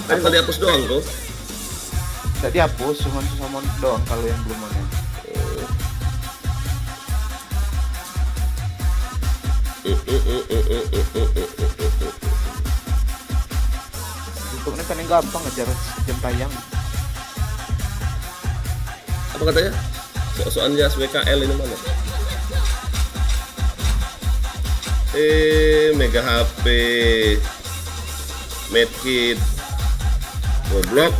Kan kalau dihapus doang tuh. Tidak dihapus, cuma summon doang kalau yang belum monet. Youtube-nya kan yang gampang ngejar jam tayang. Apa katanya? Soal jas WKL ini mana? Mega HP, medkit,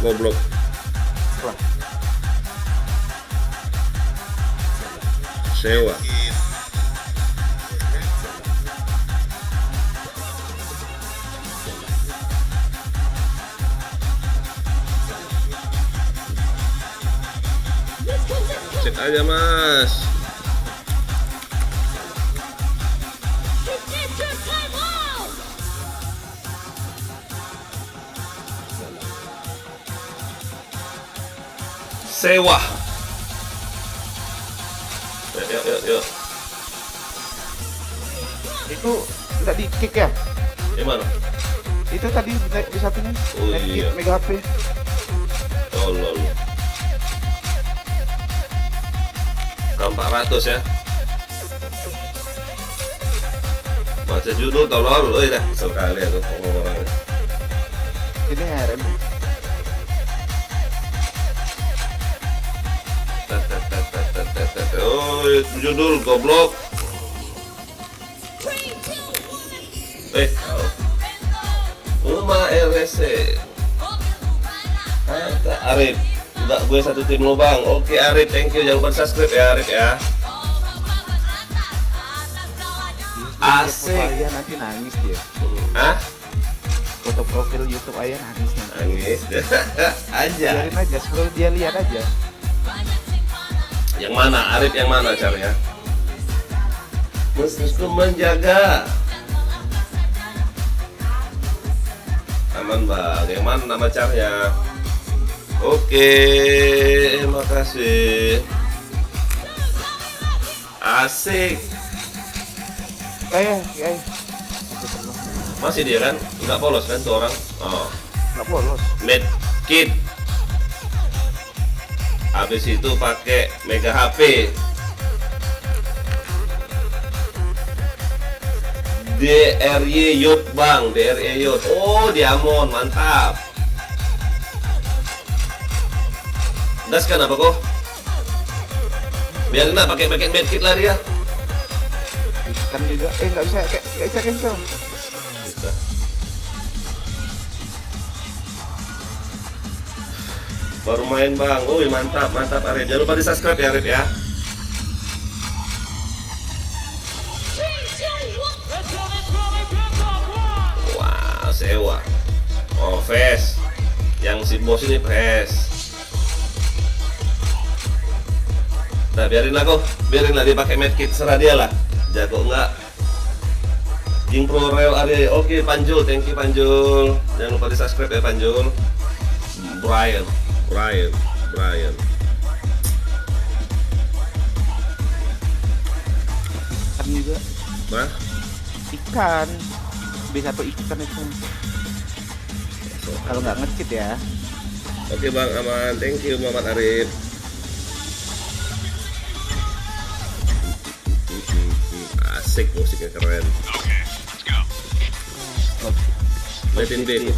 goblok. Wah, Sewa. Cek aja mas. Sewa. Yuk. itu tidak di kick ya? Gimana? Itu tadi di satunya. Oh, Medkit, iya. Mega HP. Tolol. 400 ya. Baca judul tolol, dah sekali aku ngomong orangnya. Ini RM. Oh, judul goblok. Uma RSC. Arif, udah gue satu tim lo bang. Oke Arif, thank you. Jangan lupa subscribe ya Arif ya. Asik. Ayah nanti nangis dia. Hah? Foto profil YouTube ayah nangis nanti. Nangis. Aja. Biarin aja, suruh dia lihat aja. Yang mana? Arif yang mana caranya? Mesti menjaga. Aman bang. Yang mana nama caranya? Oke, makasih. Asik. Ayah. Masih dia kan? Nggak polos kan tuh orang? Oh. Nggak polos. Medkit. Habis itu pakai Mega HP. DRY Youth bang, DRY Youth. Oh, Diamond, mantap. Das kan apa kok? Biar nggak pakai medkit lah dia. Kan juga, nggak bisa cancel. Bisa. Baru main bang, mantap Arif. Jangan lupa di subscribe ya Arif ya. Wah, sewa. Oh, Ves. Yang si bos ini Ves. Nah, biarin lah dia pakai medkit, serah dia lah. Jago enggak? Jing Pro Real Area. Oke, Panjul, thank you Panjul. Jangan lupa di subscribe ya Panjul. Brian. Kan juga Nah, ikan. B1 ikan itu. Kalau nggak ngecit ya. oke bang, aman. Thank you Muhammad Arif. Asik, musiknya keren. Liatin B.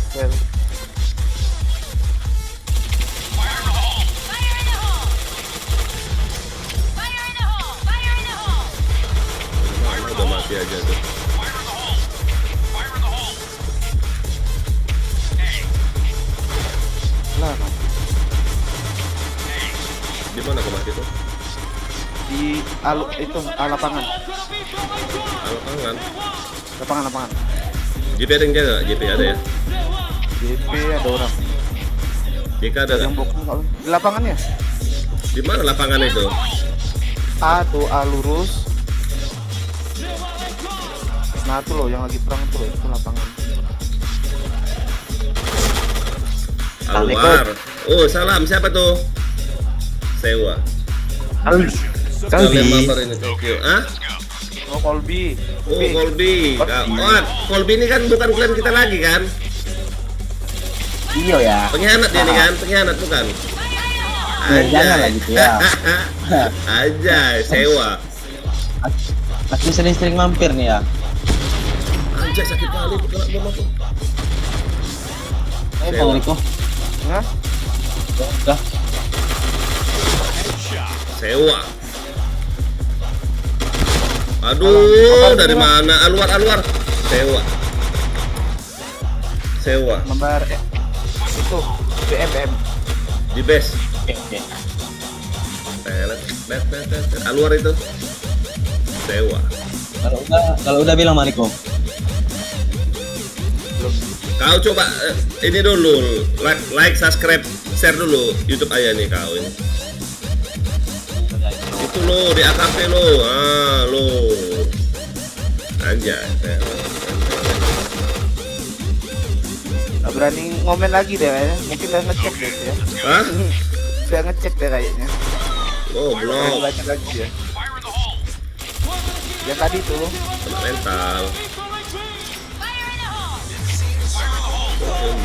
Udah mati aja tuh. Lah, Di mana kau mati tuh? di lapangan. Lapangan. JP ada yang jaga? JP ada ya? JP ada orang. JK ada Yang nggak? bokong kalau di lapangannya. Di mana lapangan itu? A lurus. Nah tuh loh yang lagi perang tuh loh, itu lapangan. Alwar. Oh, salam. Siapa tuh? Sewa. Kalian mampir ini, thank you. Ah? Oh Colby. Oh, Colby. Oh, Colby ini kan bukan klan kita lagi kan? video ya. Pengkhianat dia nih kan, pengkhianat bukan? Jangan lah gitu ya. Anjay, sewa. Masih sering-sering mampir nih ya. Anjay, sakit kali kena bom aku. Ayo Bang Riko. Hah? Udah. Sewa. Aduh, dari mana? Aluar. Sewa. Nomor itu BM. Di base. Oke. Aluar itu. Sewa. Kalau udah bilang Bang Riko. Kau coba ini dulu, like, subscribe, share dulu YouTube Ayah nih kau ini. Itu lo di AKP lo, lo. Anjay. Gak berani ngomen lagi deh kayaknya. Mungkin udah ngecek deh ya. Hah? Udah ngecek deh kayaknya. Oh, Udah belum. baca lagi ya. Yang tadi tuh. Kena mental.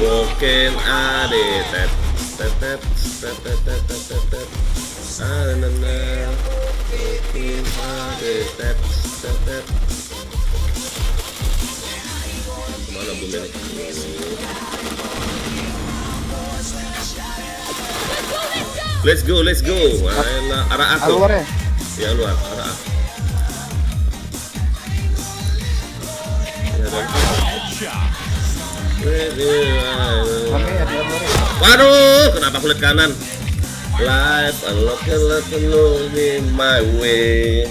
Boken ade tet. Kemana bumi ini? Let's go. Arah aku. Keluar ya? Ya luar, arah aku. Ya, dan. Kami ada yang luar ya? Waduh, kenapa kulit kanan? Life unlock me my way.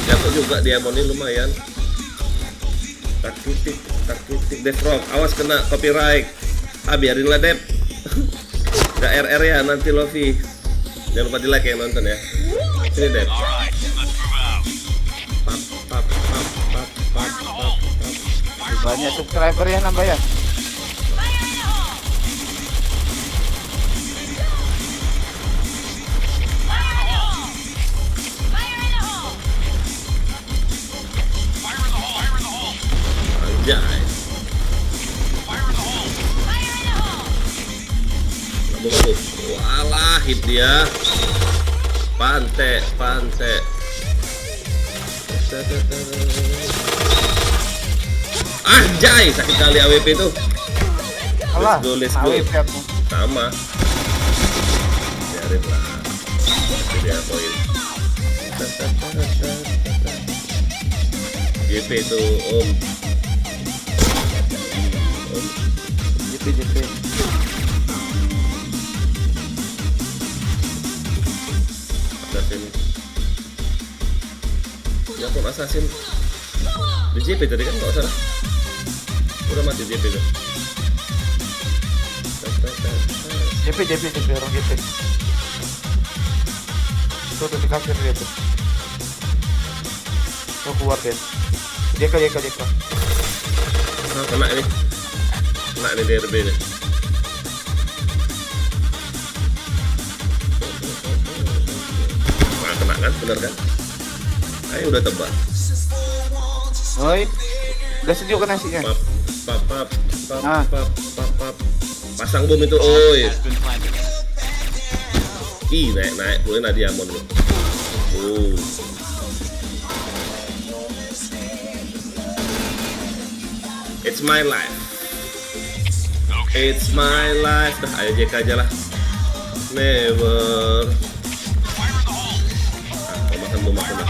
Jatuh juga dia ini lumayan. Tak titik Death Rock. Awas kena copyright. Biarin lah Dep. Gak RR ya nanti Lovi. Jangan lupa di like yang nonton ya. Sini Dep. Banyak subscriber ya nambah ya? Anjay. Bagus. Walah, hit dia. Pantai. Anjay, sakit kali AWP itu. Alah, Let's go. AWP aku. Sama. Biarin lah. Itu dia poin. GP itu Om. JP. Assassin. Ya kok assassin? Di JP tadi kan nggak salah. Udah mati JP tuh. JP orang JP. Tuh dikasih dia tuh. Tuh keluar deh. Dia ke. Nah, kena ini DRB nih. Nah, kena kan, bener kan? Ayo udah tebak. Oi. Udah sejuk kan nasinya? Pap. Ah. Pasang bom itu, oi. Ih, naik, boleh Nadiamon lu. It's my life. Dah, ayo JK aja lah. Never. Makan bom aku lah.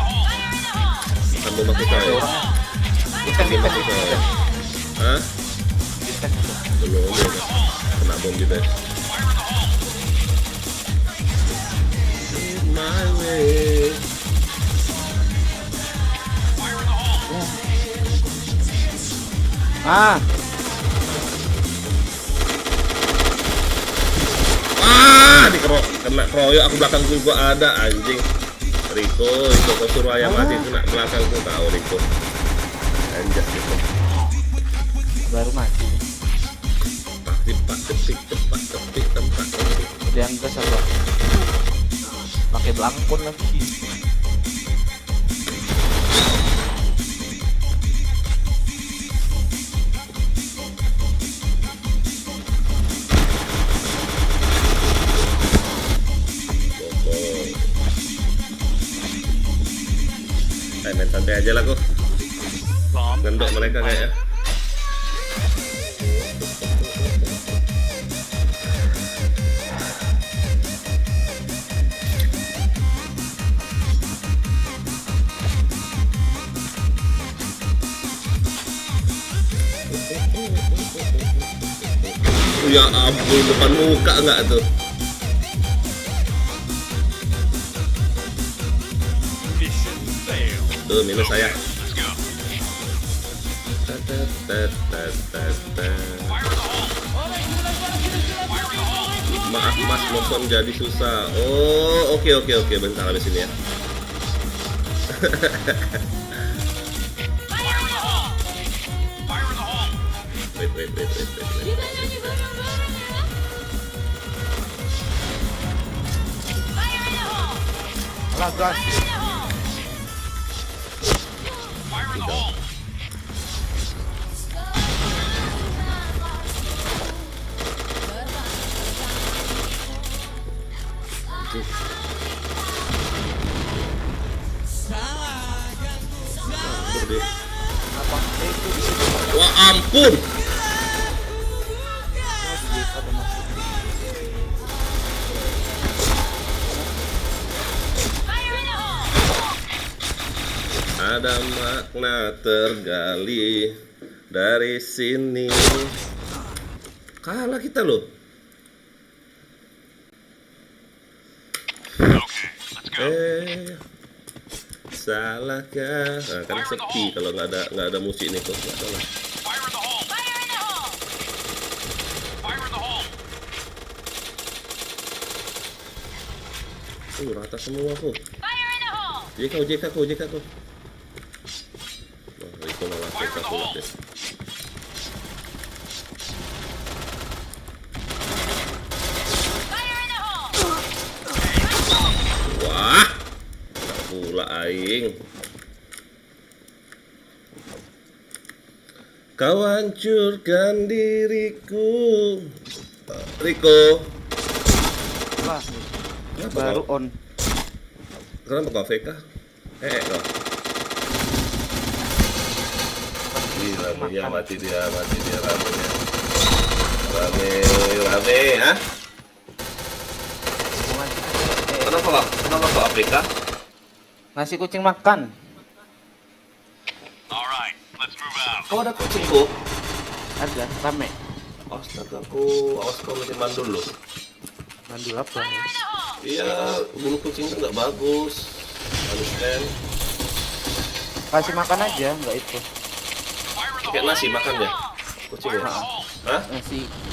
Makan bom aku coy. Makan bom aku coy. Hah? Belum ya. Kena bom juga. My way. Kena keroyok aku belakang gua ada anjing. Riko kau suruh ayam mati kena belakangku tahu Riko. Anjas gitu. Baru mati. Cepat tempat. Dia yang kesel loh. Pakai langkon lagi. Main santai aja lah kok. Ngendok mereka kayaknya. Ya ampun, depan muka enggak tuh? Tuh minus saya. Maaf mas, nonton jadi susah. Oh, oke. Bentar habis ini ya. Wait. Alah gas. Wah ampun. Ada makna tergali dari sini. Kalah kita loh. Salahkah? Nah, kan sepi kalau nggak ada musik nih kok, nggak salah. Rata semua kok. JK kok. Wah, itu malah JK kok. Wah, tak pula aing. Kau hancurkan diriku, Riko. Lah, baru on. Kenapa kau AFK? Kau. Gila, mati dia ramenya. Rame, ha? Kenapa kau AFK? Nasi kucing makan. Kau ada kucingku? Ada, rame. Astaga, awas kau lagi mandul loh. Mandul apa ya? Iya, bulu kucing itu nggak bagus. Understand? Kasih makan aja, nggak itu. Kayak nasi makan ya? Kucing ya? Hah?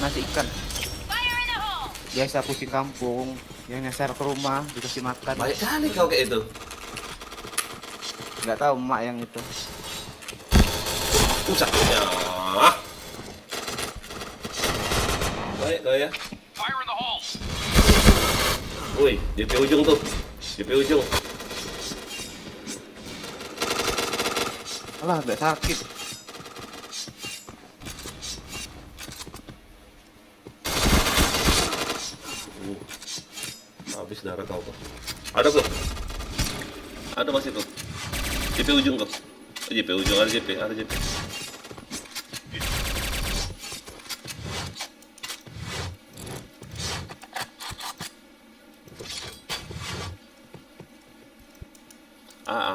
Nasi ikan. Biasa kucing kampung yang nyasar ke rumah dikasih makan. Baik kali kau kayak itu. Nggak tahu emak yang itu. Usahanya. Baik kau ya. Woi, JP ujung tuh. JP ujung. Alah, agak sakit. Habis darah kau kok. Ada kok. Ada masih tuh. JP ujung kok. JP ujung, ada JP.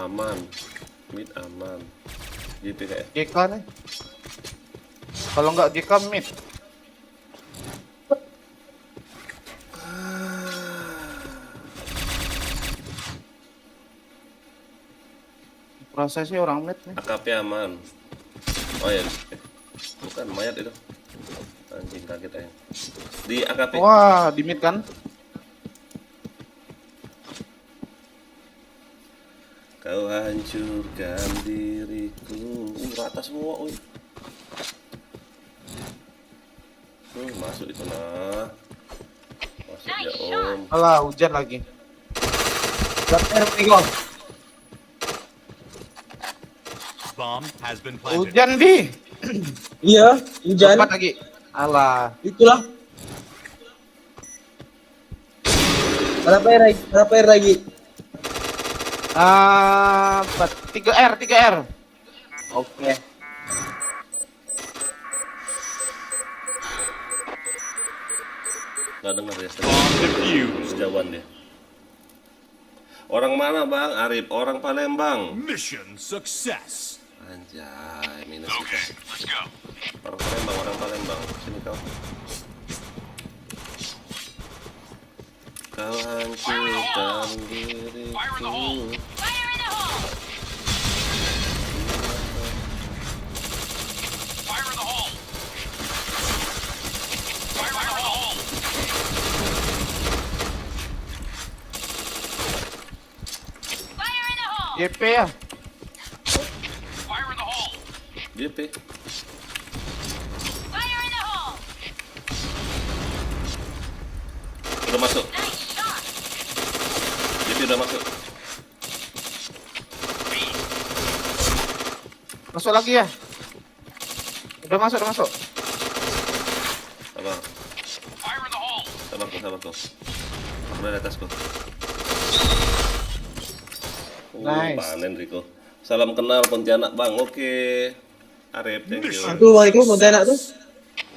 Aman. Mid aman. JP kayak. JK nih. Kalau nggak JK mid. Prosesnya orang mid nih. AKP aman. Oh ya. Bukan mayat itu. Anjing kaget aja. Di AKP. Wah, di mid kan? Kau hancurkan diriku. Rata semua, uy. Masuk itu nah. Masuk ya om. Alah, hujan lagi. Lapar Niko. Bomb has been planted. Hujan di. Iya, hujan. Cepat lagi. Alah. Itulah. Berapa air lagi? 3R. Oke. Nggak dengar ya, Bomb defused. sejauhan dia. Orang mana bang? Arif, orang Palembang. Mission success. Anjay, minus kita. Let's go. Orang Palembang. Sini kau. Kau hancurkan diriku. Fire in the hole! Fire in the hole. Fire in the hole. Fire in the hole! JP ya. Fire in the hole. JP. Fire in the hole! Udah masuk. Nice shot! JP udah masuk. Masuk lagi ya. Udah masuk. Sabar. Fire in the hole. Sabar kau. Aku udah di atas kau. Nice. Panen Riko. Salam kenal Pontianak bang. Oke. Arif, thank you. Itu Mariko Pontianak tuh.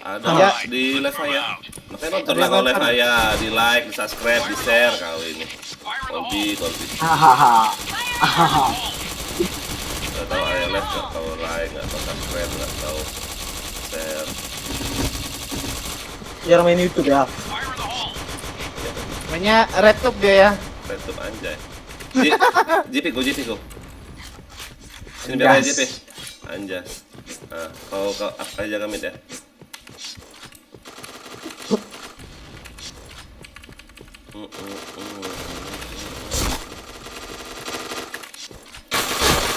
Ada Ya. di live saya. Makanya nonton lah kalau live saya, di like, di subscribe, di share kali ini. Kolbi. Hahaha. Nggak tahu ayah live, nggak tahu like, nggak tahu subscribe, nggak tahu share. Yang main YouTube ya. Mainnya RedTube dia ya. YouTube anjay. JP go. Sini biar aja JP. Anjay. Nah, kau aja kami ya.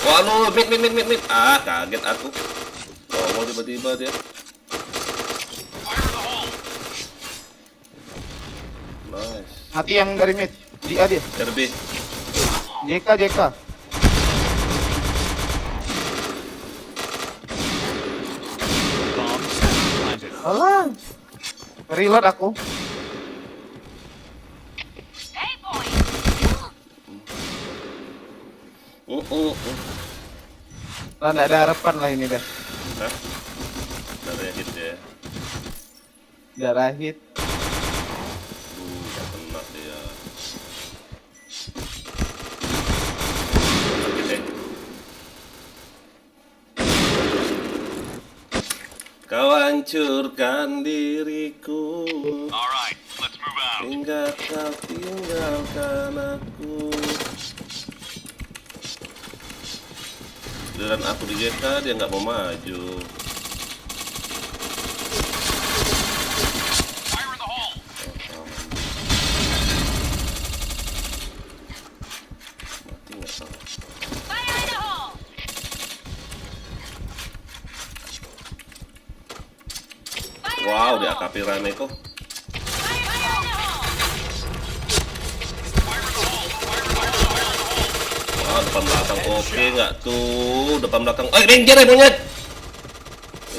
Waduh, mid. Ah, kaget aku. Oh, tiba-tiba dia. Nice. Mati yang dari mid. Dia. Derby. JK. Bomb has been planted. Alah. Reload aku. Hey, boy! Lah enggak ada harapan lah ini dah. Hah? Ada hit ya. Darah hit. Gak kena dia. Kau hancurkan diriku Alright, let's move out. hingga kau tinggalkan aku. Dan aku di JK dia nggak mau maju. Fire in the hole. Mati nggak tahu. Fire in the hole! Wow, di AKP rame kok. Fire in the hole! Wah, depan belakang oke nggak tuh? Depan belakang. Minggir ya monyet.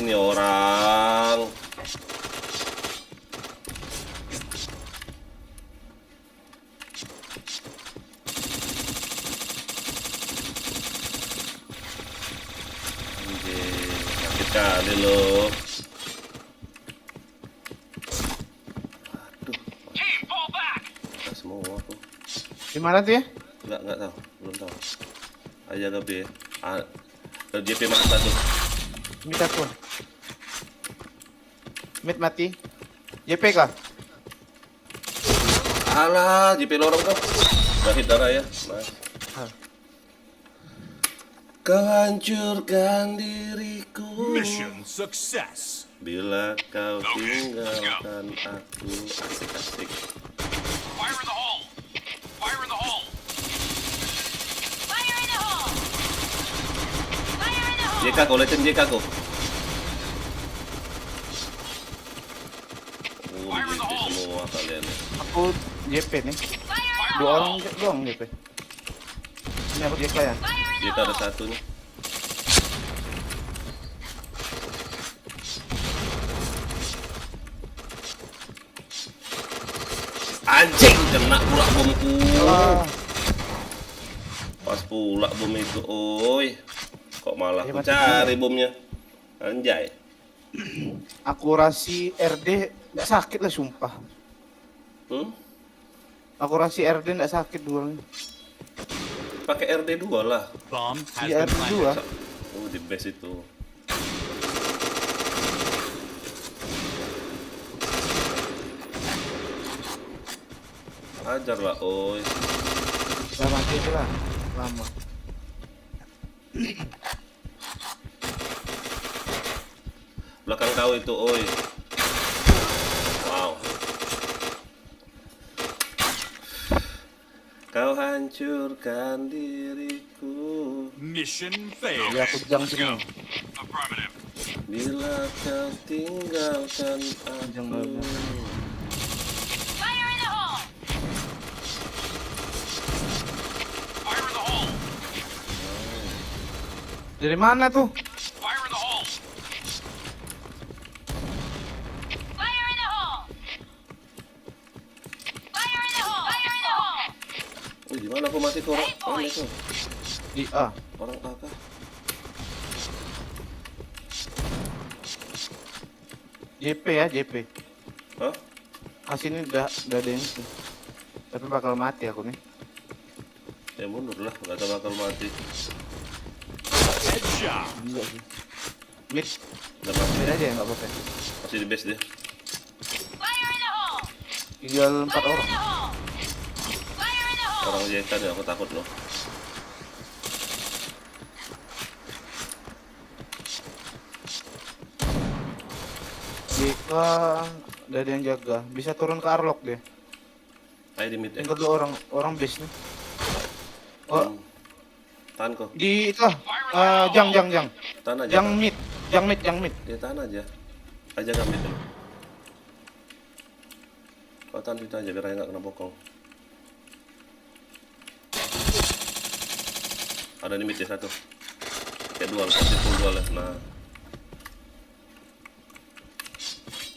Ini orang. Anjir, sakit kali loh. Team, fall back. Kita semua tuh. Di mana tuh ya? Nggak tahu, belum tahu. Aja ke B. JP mati satu. Mid aku. Mid mati. JP kah? Alah, JP lorong kau. Udah hit darah ya. Mas. Hah. Kau hancurkan diriku Mission success. bila kau tinggalkan aku. Asik-asik. Fire in the hole. Fire in the hole. Fire in the hole! Fire in the hole! JK kau, liatin JK kau. JP semua kalian. Aku JP nih. Fire in the Dua hole! orang doang JP. Ini aku JK ya. Kita ada satu nih. Anjing, kena pula bomku. Pas pula bom itu, oi. Kok malah aku cari bomnya. Anjay. Akurasi RD nggak sakit lah sumpah. Akurasi RD nggak sakit dualnya. Pakai RD 2 lah. Bomb has Iya been RD planted. 2. Oh, di base itu. Ajar lah, oi. Udah mati aja lah. Lama. Belakang kau itu, oi. Wow. Kau hancurkan diriku Mission failed. Ya aku jang sini. Affirmative. bila kau tinggalkan Jang aku. banget. Fire in the hole! Fire in the hole. Dari mana tuh? Fire in the hole. Fire in the hole! Fire in the hole! Fire in the hole! Di mana aku mati tuh orang? Mana itu? Di A. Orang A kah? JP ya JP. Hah? Sini udah ada yang sih. Tapi bakal mati aku nih. Ya mundur lah, nggak tahu bakal mati. Headshot. Enggak sih. Mid, Udah mati, mid aja ya nggak apa-apa. masih di base dia. Fire in the hole! Tinggal 4 Fire in orang. the hole! Fire in the hole! Orang jekan ya, aku takut loh. JK udah ada yang jaga. Bisa turun ke Arlok deh. Ayo di mid Yang kedua orang base nih. Oh, Tahan kok, di itu jang. tahan aja. Jang mid. Dia tahan aja. Aja nggak mid dulu. Kau tahan itu aja biar nggak kena bokong. Ada di mid ya satu. Kayak dual, pasti full dual ya. Nah,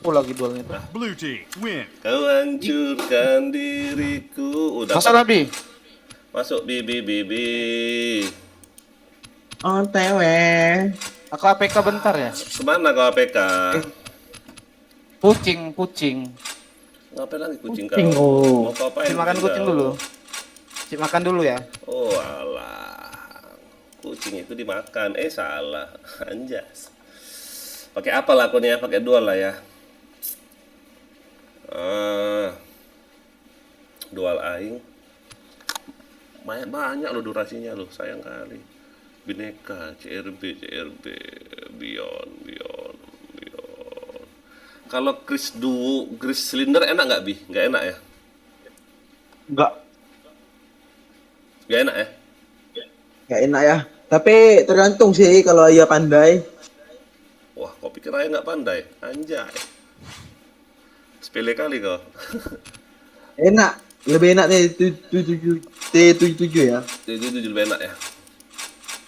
Oh lagi dualnya tuh. Blue team win. kau hancurkan diriku. Udah Masalah B. masuk BB. OTW. Aku APK bentar ya. Kemana kau APK? Kucing. Ngapain lagi kucing kau? Kucing, oh. Mau kau apain? Si makan kucing kau? dulu. Si makan dulu ya. Oh alah, kucing itu dimakan. Salah, anjas. Pakai apa lah akunnya? Pakai dual lah ya. Dual aing. Banyak loh durasinya loh, sayang kali. Bineka, CRB, Beyond. Kalau Chris Duo, Chris Cylinder enak nggak Bi? Nggak enak ya? Enggak. Nggak enak ya? Enggak enak ya. Tapi tergantung sih kalau Ayah pandai. Wah, kok pikir ayah nggak pandai? Anjay. Sepele kali kau. Enak. Lebih enak nih T77 ya. Itu lebih enak ya?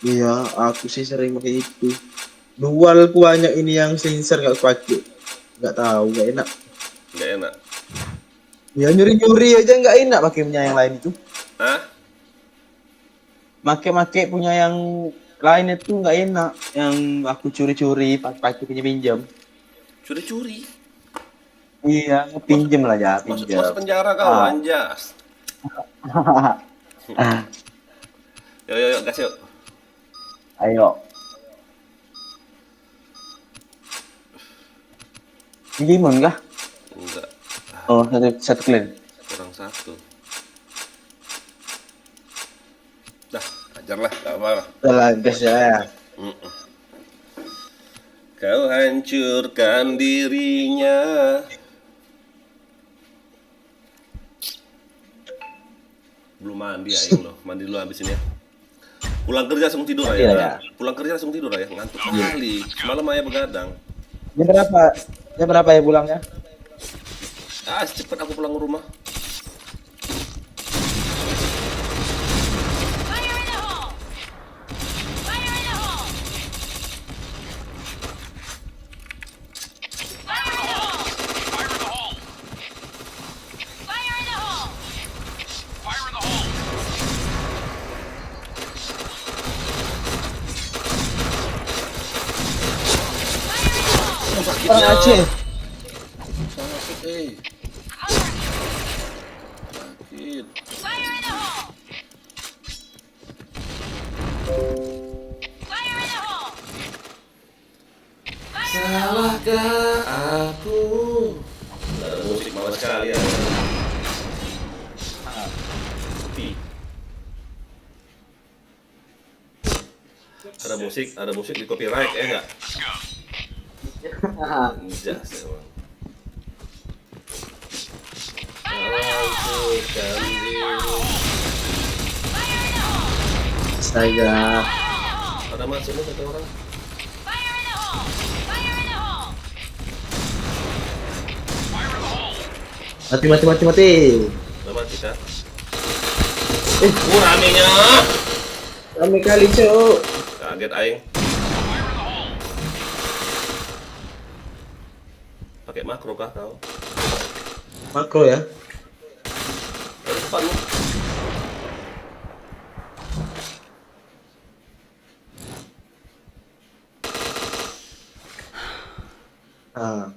Iya, aku sih sering pakai itu. Dual ku banyak ini yang sensor nggak pakai. Nggak tahu, nggak enak. Nggak enak. Ya nyuri aja nggak enak pakai punya yang lain itu. Hah? Make punya yang lain itu nggak enak. Yang aku curi-curi, pakai punya pinjam. Curi-curi? Iya, pinjam lah ya, Masuk pinjam. penjara kau, anjas. Yuk, gas yuk. Ayo. Gimana kah? Enggak, Oh, satu clean. kurang satu. Dah, ajar lah, gak apa-apa. Udah lah, guys ya. Kau hancurkan dirinya. Belum mandi aing loh, mandi dulu habis ini ya. Pulang kerja langsung tidur Iya, ya. ya. Pulang kerja langsung tidur ya, ngantuk sekali. Semalam ayah begadang. Jam berapa? Jam berapa ya pulangnya? Cepet aku pulang ke rumah. Fire in the hole! Orang Aceh. Sakit. Fire in the hole! Fire in the hole! Salahkah aku? Ada musik malas sekali ya. Sepi. Ada musik di copyright ya enggak? Jas emang. Hancurkan diri. Astaga. Ada masuknya satu orang. Fire in the hole! Fire in the hole! Mati. Udah mati kan? Ramenya. Rame kali, Cok. Kaget aing. Pakai makro kah kau? Makro ya. Dari depan lu. Ah.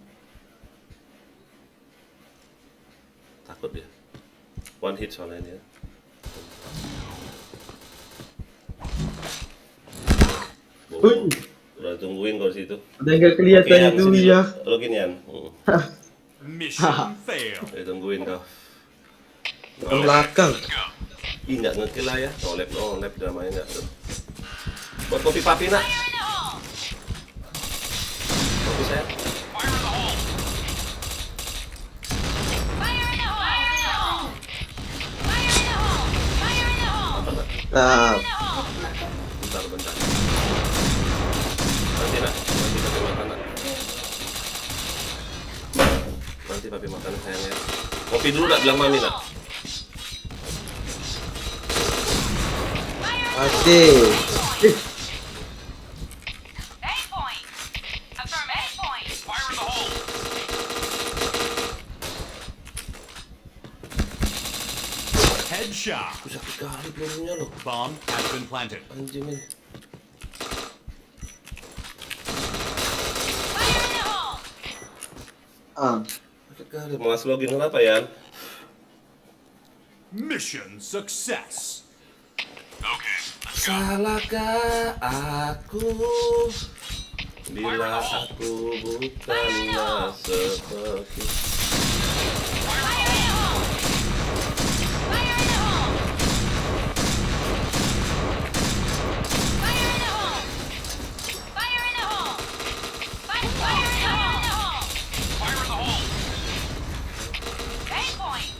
Takut dia. One hit soalnya dia. Wih. Udah tungguin kau di situ. Ada yang gak kelihatan Yan, itu sini ya. Login Yan. Mission failed. Udah tungguin kau. Ke belakang. Ih nggak ngekill lah ya. No lab dramanya nggak tuh. Buat kopi papi nak. Fire in the hole! Kopi saya. Fire in the hole! Fire in the hole! Fire in the hole! Fire in the hole! Apa nak? Nah, Bentar. Nanti nak. Nanti papi makan nak. Nanti papi makan sayangnya. Kopi dulu nak bilang mami nak. mati. A point! Affirm A point! Fire in the hole. Headshot. Aku sakit kali pelurunya loh. Bomb has been planted. Anjing ini. Fire in the hole! Ah, Sakit kali. Malas login kenapa ya? Mission success. Okay. Salahkah aku bila aku bukanlah seperti Fire in the hole! Fire in the hole! Fire in the hole! Fire in the hole! Fire in the hole! Fire in the hole. A point!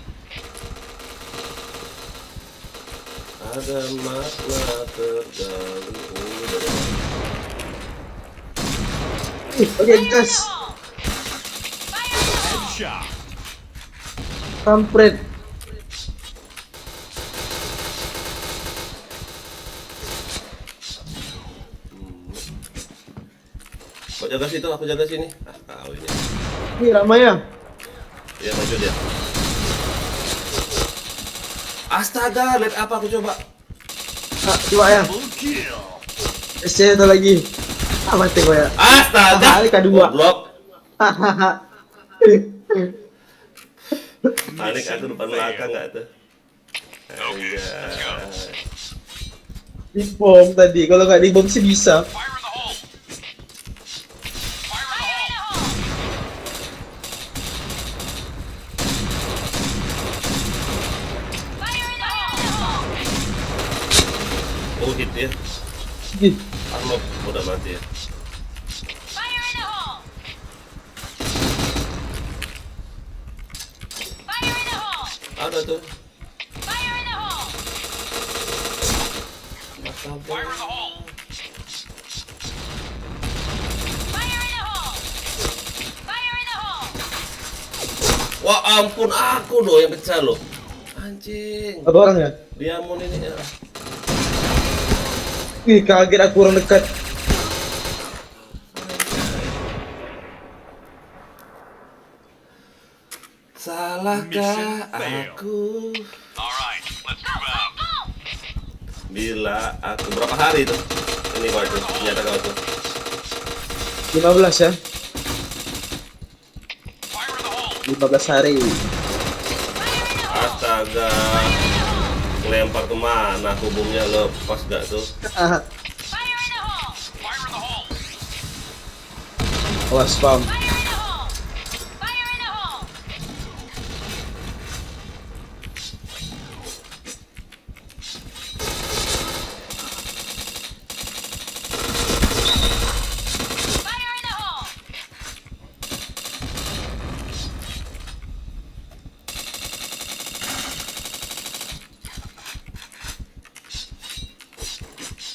ada makna terdalam udara. oke gas. Fire in the hole! Headshot. Kampret. Kau jaga situ, aku jaga sini. Ah, kau ini. Ini Ramaya. Dia maju dia. Astaga, lihat apa aku coba. Ah, coba ya. Double kill. SC satu lagi. Ah, mati gua ya. Astaga. Kali kedua. Goblok. Hahaha. Panik aku depan belakang enggak tuh. Anjay. Di bom tadi. Kalau nggak di bom sih bisa. Fire in the hole. Fire in the Fire in hole. the hole! Fire in the hole! Oh, hit dia. Ih, Arlock udah mati ya. Fire in the hole! Fire in the hole! Ada tuh. Fire in the hole! Astaga. Fire in the hole. Fire in the hole! Fire in the hole! Wah ampun aku loh yang pecah loh. Anjing. ada orang ya? Diamond ini ya. Ih, kaget aku orang dekat. Salahkah Mission failed. aku All right, let's move out. bila aku berapa hari tuh? Ini kau itu, ternyata kau tuh. 15 ya. 15 hari. Astaga. Ngelempar kemana hubungnya lepas gak tuh? Fire in the hole! Fire in the hole! Awas spam. Fire in the hole! Fire in the hole! Fire in the hole!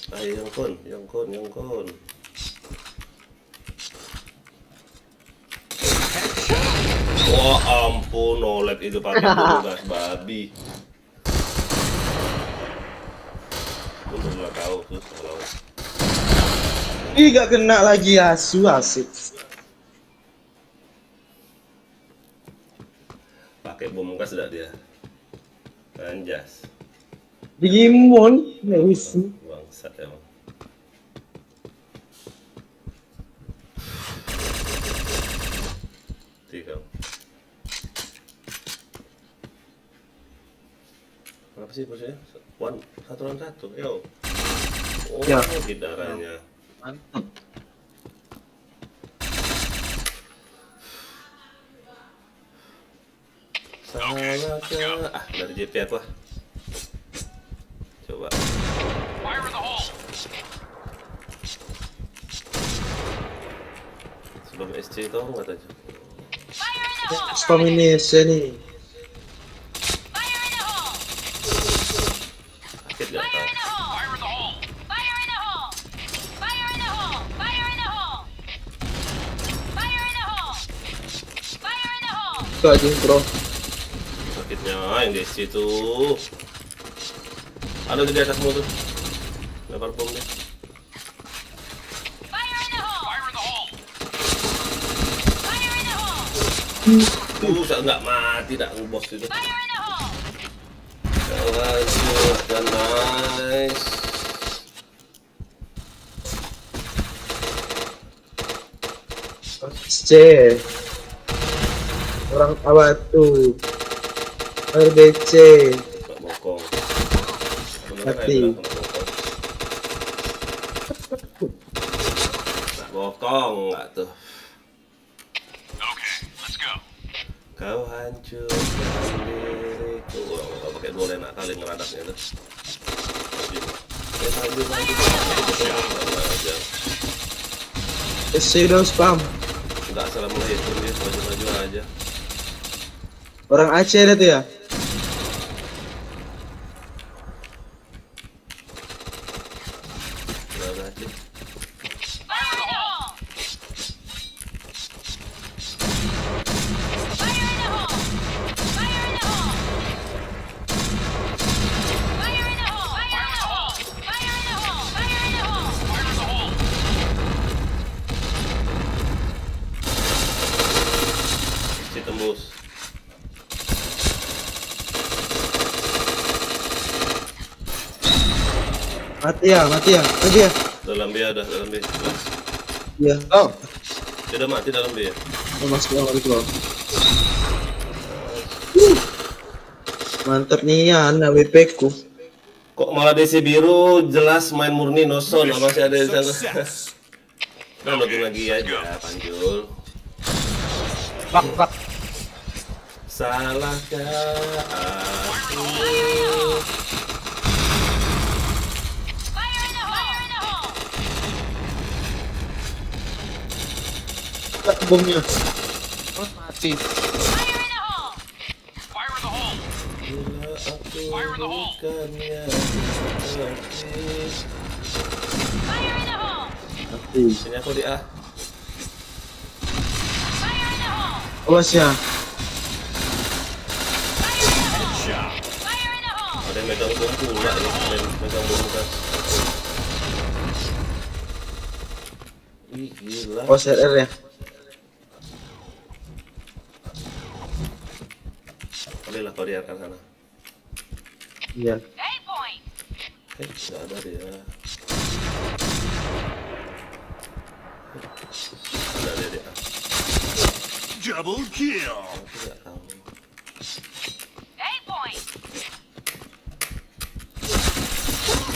Ayo yang kon. Wah ampun, nolet itu pakai gas babi. Untung nggak tahu tuh kalau Ih, gak kena lagi asu asik. pakai bom gas tidak dia. Anjas, Digimon, nggak usah. bangsat emang. Tiga. Kenapa sih bosnya? Satu lawan satu, yo. Oh, Ya. gitaranya. Mantap. Salah ke dari JP apa? Coba. Fire in the hole! Sebelum SC itu aku nggak tahu. Fire in the hole! Spam ini nih. Fire in the hole! Sakit gak Fire tahu. in the hole! Fire in the hole! Fire in the hole! Fire in the hole! Fire in the hole! Fire in the hole! Fire in the hole! Itu aja bro. Sakitnya yang di SC itu. Ada di atasmu tuh. Lempar bom deh. Fire in the hole! Fire in the hole! Fire in the hole! Saya nggak mati dah bos itu. Fire in the hole! Lanjut dan nice. C. Orang apa tuh? RBC. Nggak bokong. Bener Mati. kayak bilang, nggak bokong nggak tuh. Okay, let's go. Kau hancurkan diriku. Wah, nggak pakai dua enak kali ngeradaknya tuh. Maju. Aja. SC udah spam. Nggak assalamualaikum dia maju aja. Orang Aceh ada tuh ya? Nggak aja. Fire in the hole! Fire in the hole! Fire in the hole! Fire in the hole! Fire in the hole! Fire in the hole! Fire in the hole! Fire in the hole! Si tembus. Mati ya. Mati ya. Dalam B ada, dalam B. Iya. Oh, Dia udah mati dalam B ya. udah masuk awal itu. Mantap nih ya, anak WP ku. Kok malah DC biru jelas main murni no sound, masih ada yang sana. Nah, lagi aja Panjul. Bak. Salahkah aku? Fire in the hole! Fire in the hole! Tak bomnya. Oh, mati. Fire in the hole! Fire in the hole! Bila aku Fire in the hole. bukannya seperti Fire in the hole! Mati. sini aku di A. Fire in the hole! Awas ya. Fire in the hole! Ada yang megang bom pula ini, megang bom gas. Ih gila. Awas RR ya. Kalilah kau diarkan sana. Iya. A point! Nggak ada dia. Ada dia di A. Double kill. Aku nggak tahu. A point.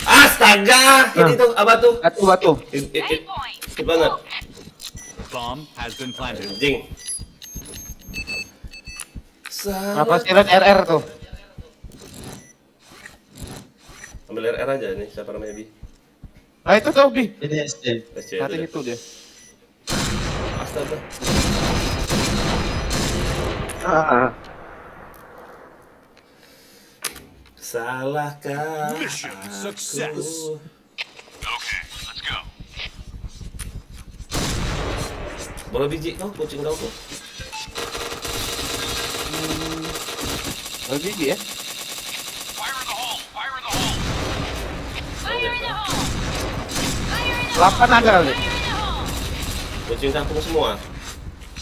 Astaga, ini tuh apa tuh? Batu. A point. Ikut banget. Bomb has been planted. Anjing. Apa sih lihat RR tuh? Ambil RR aja nih, siapa namanya Bi? Ah itu tuh Bi. Ini SD. SC Nanti aja deh. itu dia. Astaga. Salahkah Mission success. aku? Okay, let's go. Bola biji kau, kucing kau tuh. Lebih ya. Fire in the hole. Fire in the hole. Fire in the hole. Fire in the hole. 8 ada kali. Fire in the hole. Kucing kampung semua.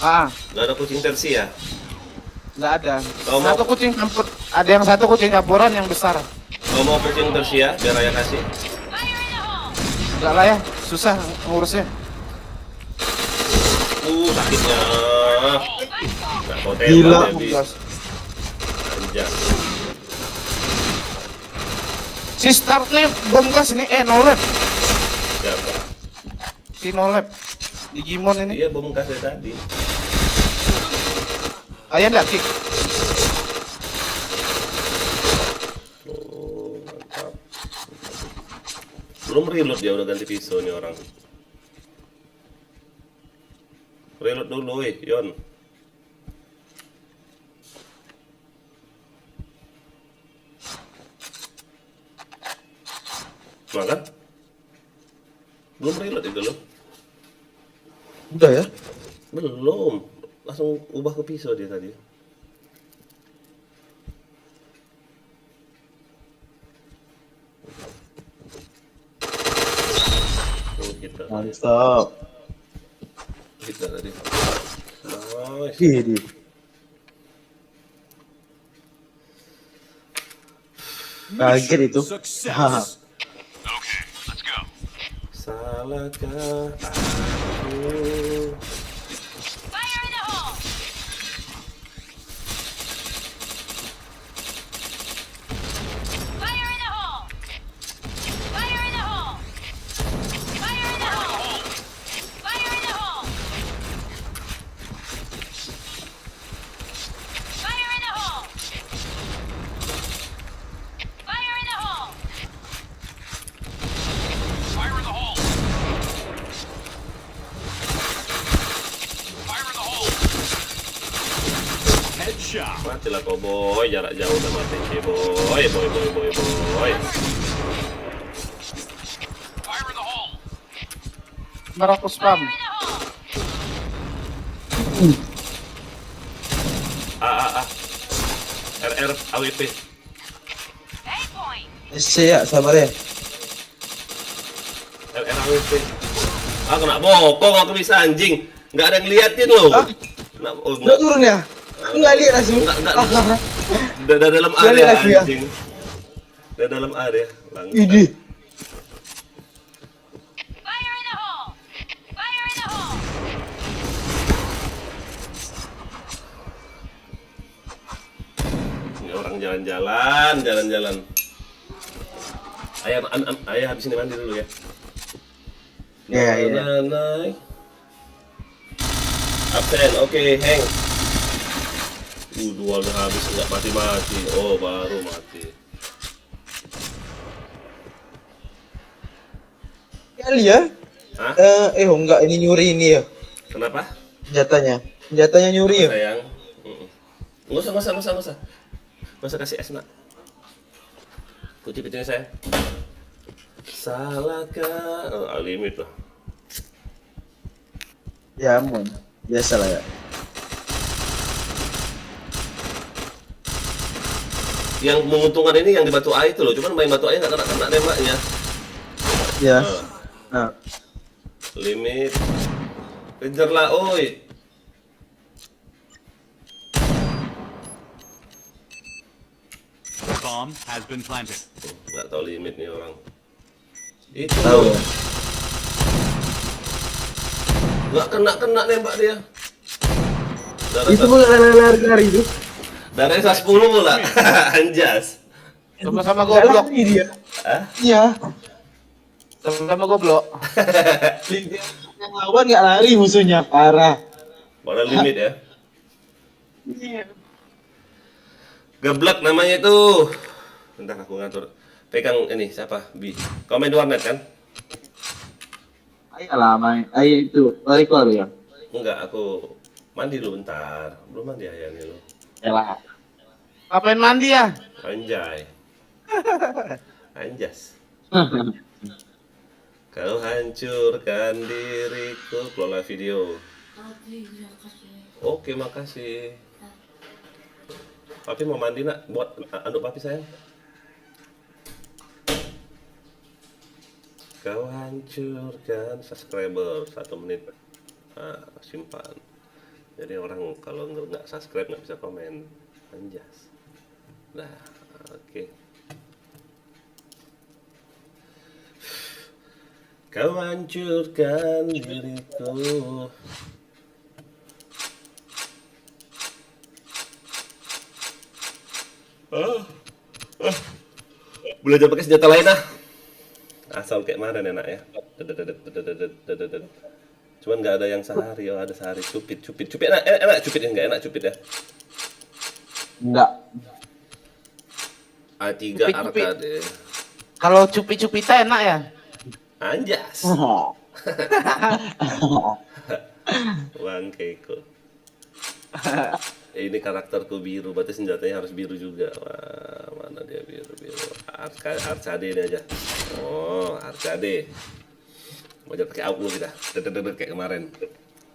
Ah, Gak ada kucing tersi ya? nggak ada. Kau mau- Satu kucing campur. Ada yang satu kucing campuran yang besar. Kau mau kucing tersi ya? Biar Ayah kasih. Fire in the hole. Enggak lah ya, susah ngurusnya. Sakitnya. Gak mau Gila. tembak ya, Bi. Anjay. Si start nih bom gas ini no lab. Siapa? Si no lab. Digimon ini. Iya, bom kasih tadi. Ayah enggak kick. Oh, mantap. Belum reload dia udah ganti pisau nih orang. Reload dulu, Yon. Makan? Belum reload itu loh. Udah ya? Belum. Langsung ubah ke pisau dia tadi. Oh, Mantap. kita tadi. Nice. Gini. Kaget itu. Haha. Success. Okay, let's go. Salahkah aku? Fire in the hole. Fire in the hole. Fire in the hole. Fire in the hole. Fire in the hole. Fire in the hole. Fire in the hole. Fire in the hole. Fire in the hole. Headshot. Matilah kau boy, jarak jauh udah mati sih boy. Fire in the hole. Aku spam. Fire in the hole. RR AWP. A point. SC ya, sabar ya. RR AWP. Ah, kena bokong aku bisa anjing. Nggak ada yang ngeliatin loh. Hah? Oh, Udah turun ya? Aku nggak lihat langsung. Enggak. Udah dalam Nggak area lihat aku ya. anjing. Udah dalam area. Langsung. Ini. Fire in the hole. Fire in the hole. Ini orang jalan-jalan. Ayah habis ini mandi dulu ya. Iya, iya. Naik. Absen, oke, hang. Dua udah habis nggak mati. Oh, baru mati. Kali ya? Hah? Enggak, ini nyuri ini ya. Kenapa? Senjatanya nyuri ya. Sayang. Nggak usah. Nggak usah kasih es, nak. Putih-putihnya sayang. Salahkah? Oh, limit lah. Ya ampun, biasa lah ya. Yang menguntungkan ini yang di batu air itu loh. Cuman main batu air nggak kena nembaknya. Ya. Eh, Nah, limit. Kejar lah, oi. Bomb has been planted. Nggak tahu limit nih orang. Itu tahu loh. ya. Nggak kena nembak dia. Itu mah lari-lari itu. Dari 10 pula. Anjas. Sama-sama Nggak goblok. lari dia. Hah? Iya. Sama-sama goblok. Yang lawan nggak lari musuhnya, parah. Bola limit ya. Iya. Geblek namanya itu. Bentar aku ngatur. Pegang ini siapa? Bi. Kau main di warnet kan? Ayo lah main. Ayo itu, lari keluar ya. Enggak, aku mandi dulu bentar. Belum mandi ya nih lo. Elah. Ngapain mandi ya? Anjay. Anjas. Kau hancurkan diriku. Kelola video. Oke, makasih. Papi mau mandi nak? Buat anduk papi sayang. Kau hancurkan subscriber 1 menit. Nah, simpan. Jadi orang kalau nggak subscribe nggak bisa komen. Anjas. Nah, oke. Kau hancurkan diriku. Belajar pakai senjata lain ah. Asal kayak mana enak ya. Cuman nggak ada yang sehari, oh ada sehari cupit enak cupit nggak enak cupit ya. Enggak. A3 Cupit. arcade. Kalau cupi-cupita enak ya? Anjas. Bang Keiko. Ini karakterku biru, berarti senjatanya harus biru juga. Wah, mana dia biru. Arcade ini aja. Oh, arcade. Wajar pakai AUK dulu kita. Deg kayak kemarin.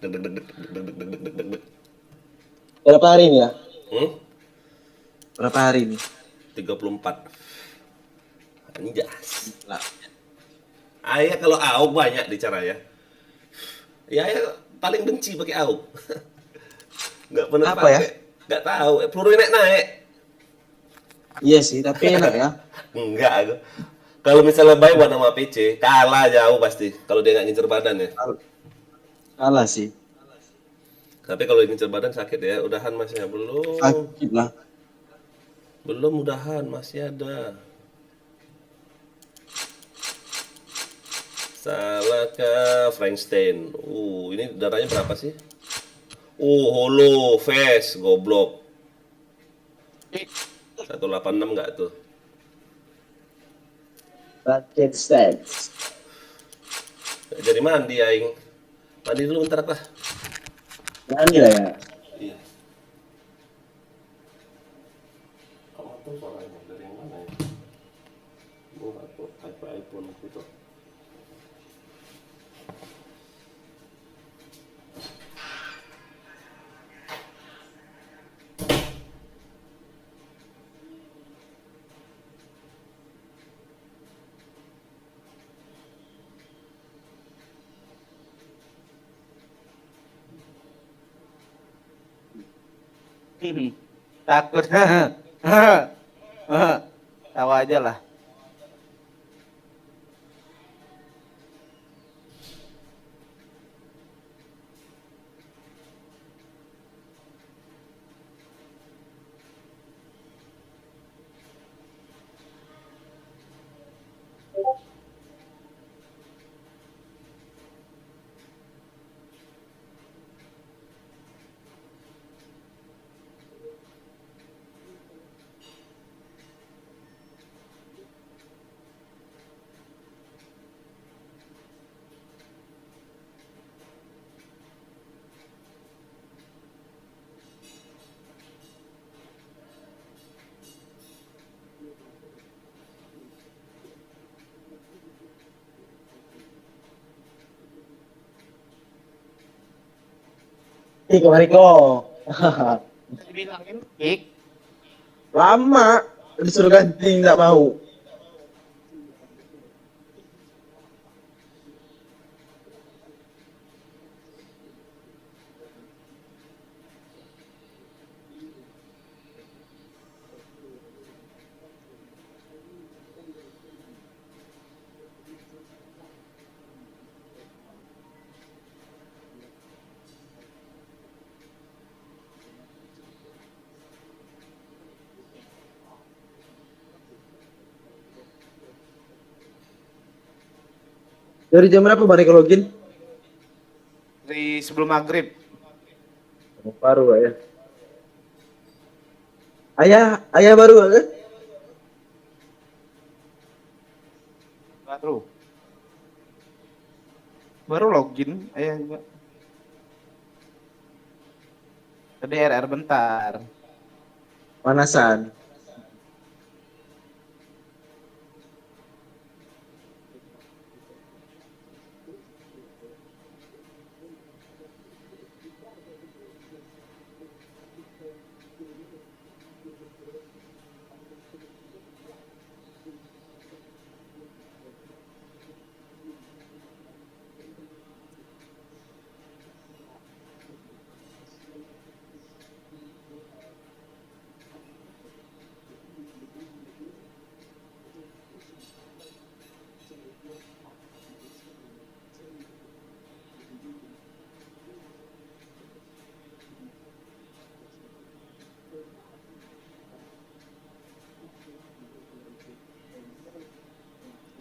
Deg. Berapa hari nih ya? Berapa hari nih? 34. Anjas. Lah. Ayah kalau AUK banyak bicara ya. Ya ayah paling benci pakai AUK. Nggak pernah Apa ya? pakai. Nggak tahu. Peluru naik. Iya sih, tapi enak ya. Enggak aku. Kalau misalnya buy buat nama PC, kalah jauh pasti. Kalau dia nggak ngincer badan ya. Kalah sih. Tapi kalau ngincer badan sakit ya. Udahan masih ya? Belum. Sakit lah. Belum udahan masih ada. Salahkah Frankenstein? Ini darahnya berapa sih? Holo face goblok. 186 enggak tuh? Frankenstein. Jadi mandi aing. Mandi dulu bentar apa? Berani lah ya. Iya. Kamu tuh suaranya dari yang mana ya? Gua iPhone gitu. Takut. Tawa aja lah. Kemarin kok. Dibilangin kick. Lama disuruh ganti nggak mau. Dari jam berapa balik login? Dari sebelum maghrib. Baru ya. Ayah baru ya? Baru. Baru login. Ayo juga. Tadi RR bentar. Panasan.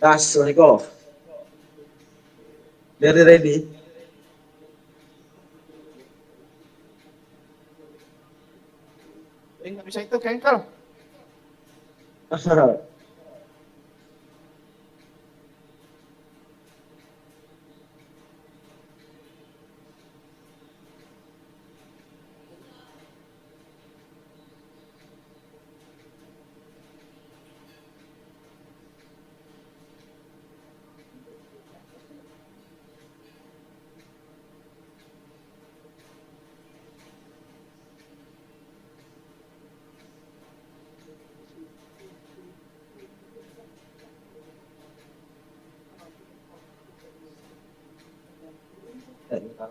Assalamualaikum. Dari ready. Nggak bisa itu cancel.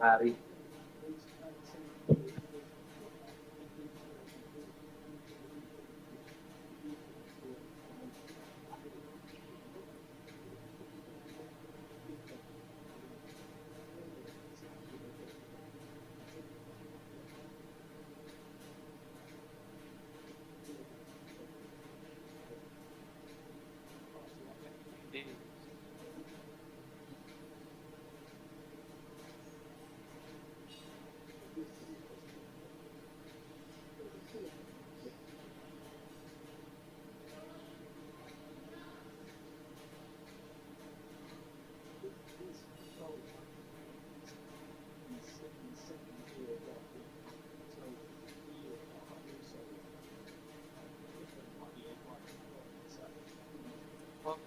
Hari.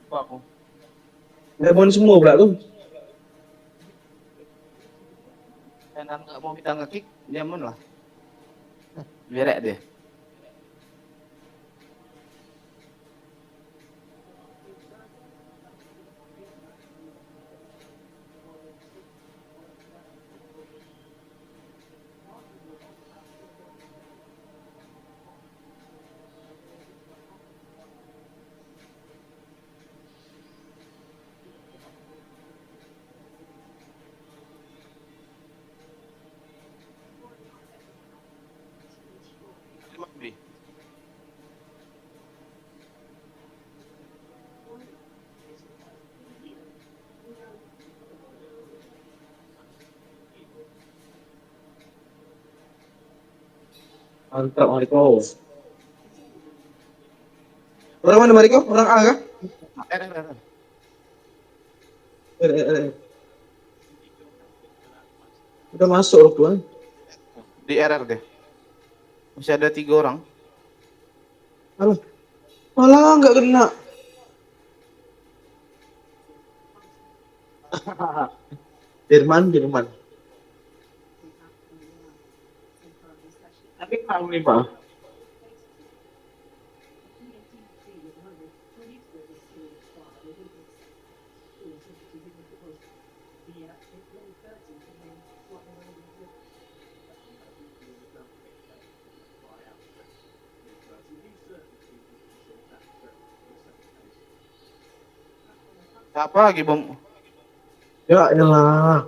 Apa aku? Lemon semua pula tuh. Dan nggak mau kita ngekick, diamun lah. Berek deh. Mantap Mariko. Orang mana Mariko? Orang A kah? RR. Udah masuk loh tuan. Di RR deh. Masih ada 3 orang. Alah, malah nggak kena. Jerman. Tapi tahu nih Pak. Apa lagi bom? Ya elah.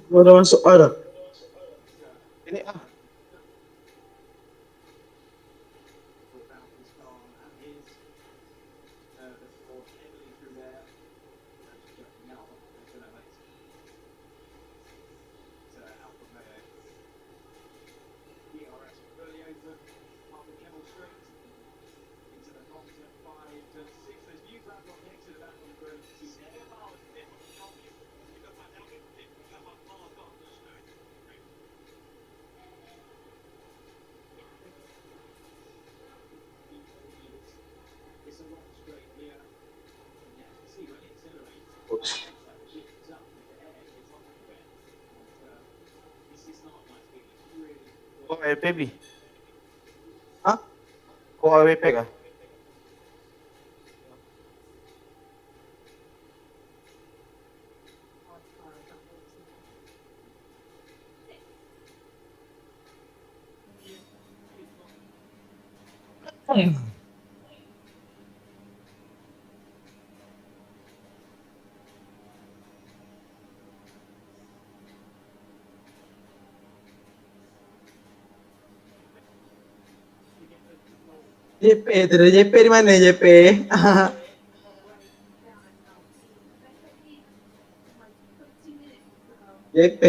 Udah masuk ada. Ini Kok AWP bi? Hah? Kok AWP kah? JP, itu ada JP di mana JP? JP.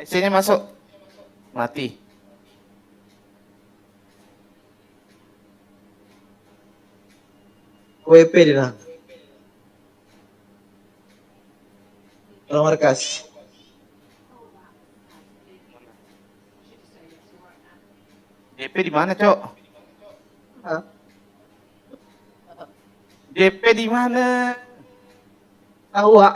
SC-nya masuk. Mati. WP di nah. Kalau markas. JP di mana, Cok? Hah? JP di mana? Awak.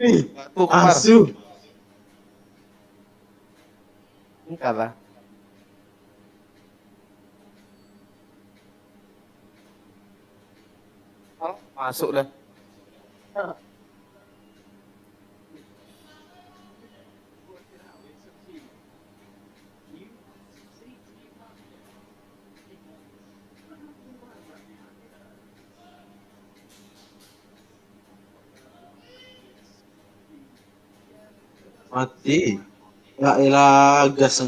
Ih, Batu kemar. asu. Enggak lah. Oh, masuk dah. Mati. Ya elah gas.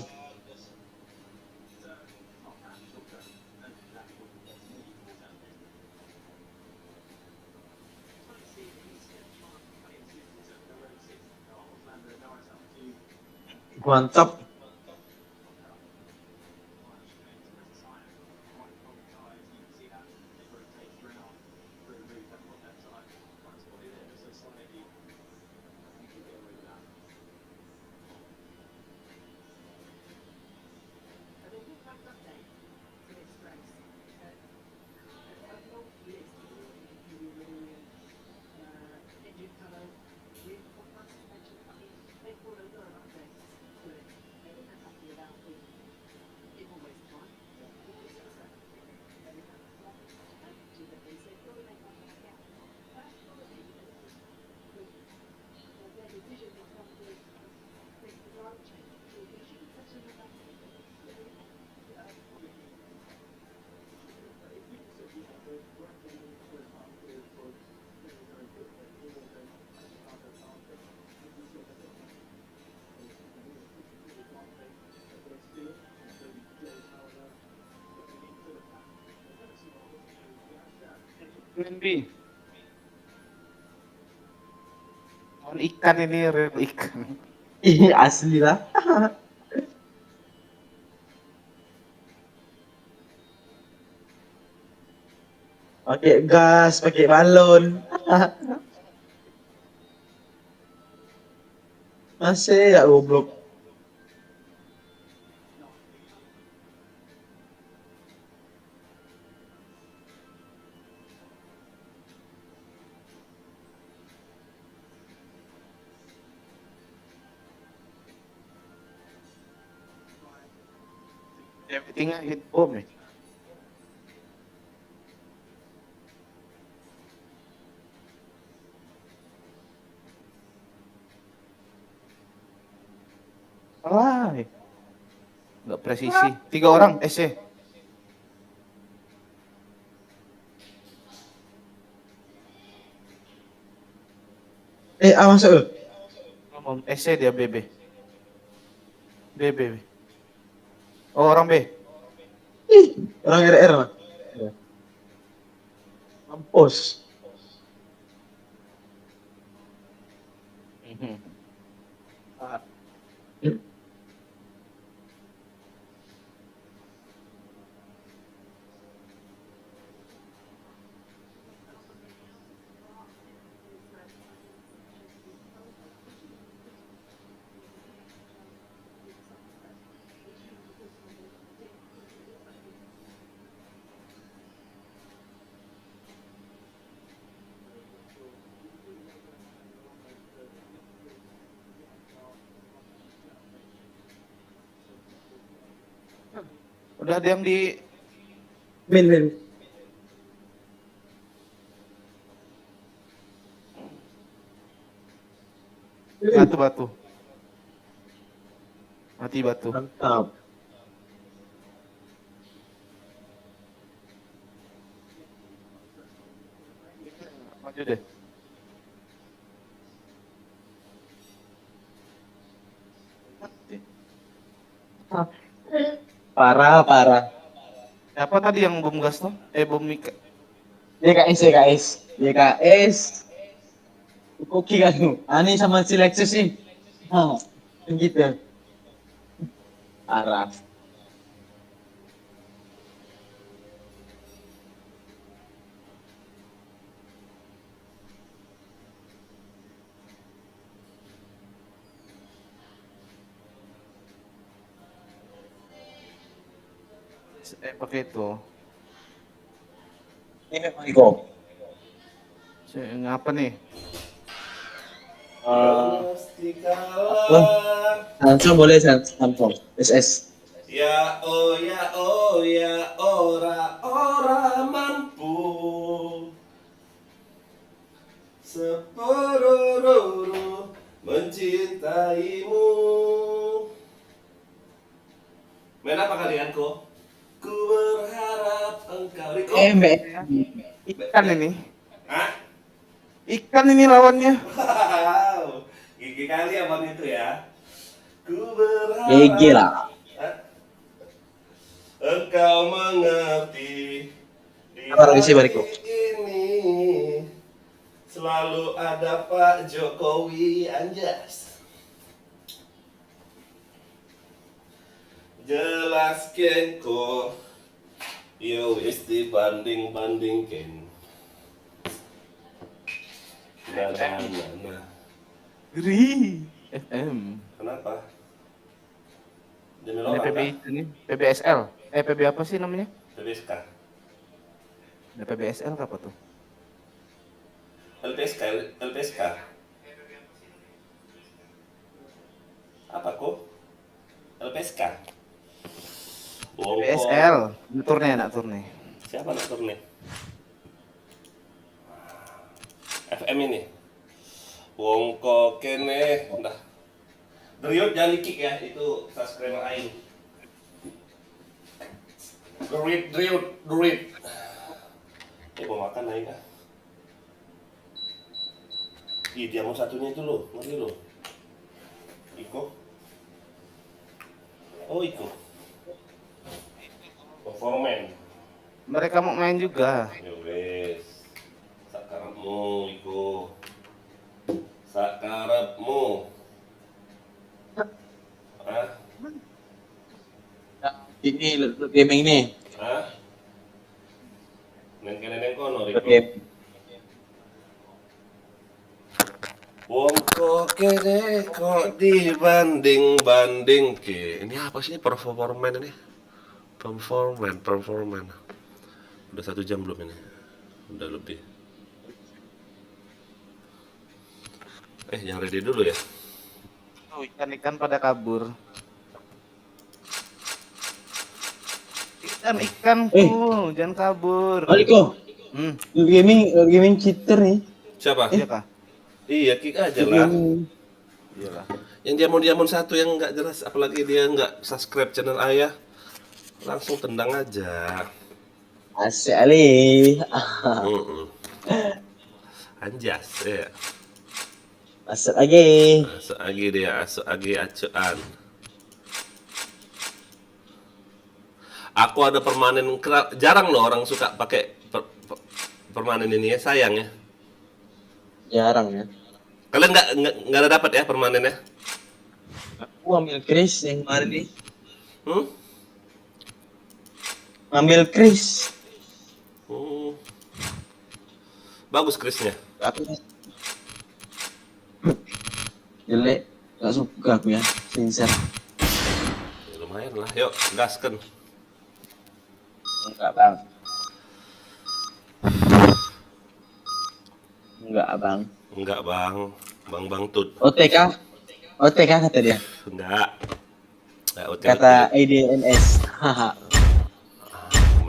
Mantap. Bi. Pohon ikan ini real ikan. Ih, asli lah. Pakai gas, pakai balon. Masih ya goblok. Everything hit bom nih. Salah. Nggak presisi. 3 orang SC. Masuk lu. SC dia BB. BB. Oh, orang B. Ih, orang RR mah. Mampus. Udah ada yang di Min. batu. Mati batu. Mantap. Maju deh. Parah. Siapa tadi yang bom gas tuh? Bom Mika. YKS. Oke kan lu? Ani sama si Lexus sih. Gitu. Parah. Pakai itu. Ini Iko. Ngapa nih? Samsung boleh Samsung SS. Ya oh ya ora mampu seperuru mencintaimu. Main apa kalian kok? Ku berharap engkau Riko. Mbak. Ikan ini. Hah? Ikan ini lawannya. Wow, gigi kali abang itu ya. Ku berharap GG lah. engkau mengerti di Apa lagi sih, Bariko? ini selalu ada Pak Jokowi anjas. Jelaskan kok, yo wis dibanding-bandingkan. Nah. Geri. FM. Kenapa? Demi Ini orang PB kan? itu nih. PBSL. PB apa sih namanya? LPSK. Ada PBSL apa tuh? LPSK. Apa kok? LPSK. PBSL. Nak turne. Siapa nak turne? FM ini. Wong kok kene udah. Driot jangan kick ya, itu subscriber aing. Driot. Mau makan aing ah. Ih, dia mau satunya itu loh, ngeri loh. Iko. Oh, Iko. Performan. Mereka mau main juga. Ya wes. Sakarepmu iku. Sakarepmu. Hah? Ini gaming nih. Hah? Neng kene neng kono Riko. Game. Wong kok kene kok dibanding-banding ke. Ini apa sih ini performan ini? Performan. Udah 1 jam belum ini? Udah lebih. Yang ready dulu ya. Oh, ikan-ikan pada kabur. Ikanku, jangan kabur. Bariko. Hmm, Gaming cheater nih. Siapa? iya kah? Iya, kick aja lah. Iyalah. Yang diamond satu yang nggak jelas, apalagi dia nggak subscribe channel ayah, langsung tendang aja. Asik Ali. Anjas ya. Asik lagi. Asuk lagi dia, asuk lagi acuan. Aku ada permanen, jarang loh orang suka pakai permanen ini ya, sayang ya. Jarang ya. Kalian nggak ada dapat ya permanennya? Aku ambil Chris yang kemarin nih. Hmm? Ambil Chris. Bagus Krisnya. Aku jelek. Gak suka aku ya. Sincere. Ya, lumayan lah, yuk gaskan. Enggak bang. Enggak bang. Enggak bang, bang tut. OTK. OTK kata dia. Enggak. Nah, Kata ADNS. Haha.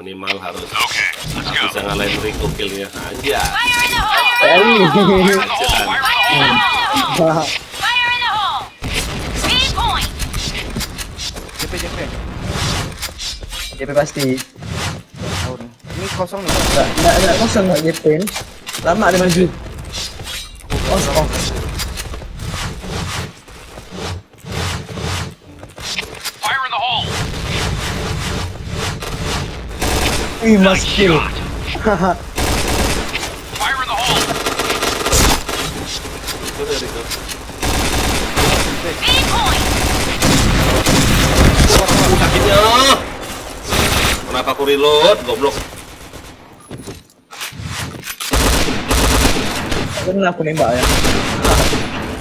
Minimal harus Okay, let's go. bisa ngalahin Rico killnya aja. Fire in the hole! Fire in the hole! Fire in the hole! Fire in the hole! Speed point! JP JP. JP pasti. Tahu nih. Ini kosong nih. Nggak kosong nggak JP. Lama dia maju. Off. Fire in the hole! Ih, mas kill. Fire in the hole! Itu dari Rico. Speed point! Sakitnya. Kenapa aku reload? Goblok. Bener aku nembak ya.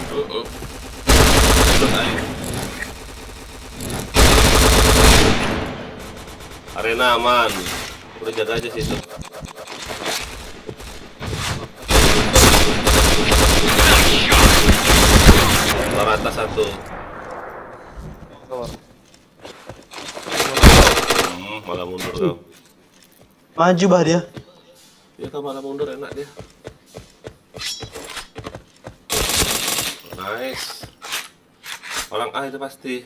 Reload aja. Arena aman. Udah jaga aja situ. Luar atas satu. Malah mundur kau. Maju bah dia. Dia kau malah mundur enak dia. Nice. Orang A itu pasti.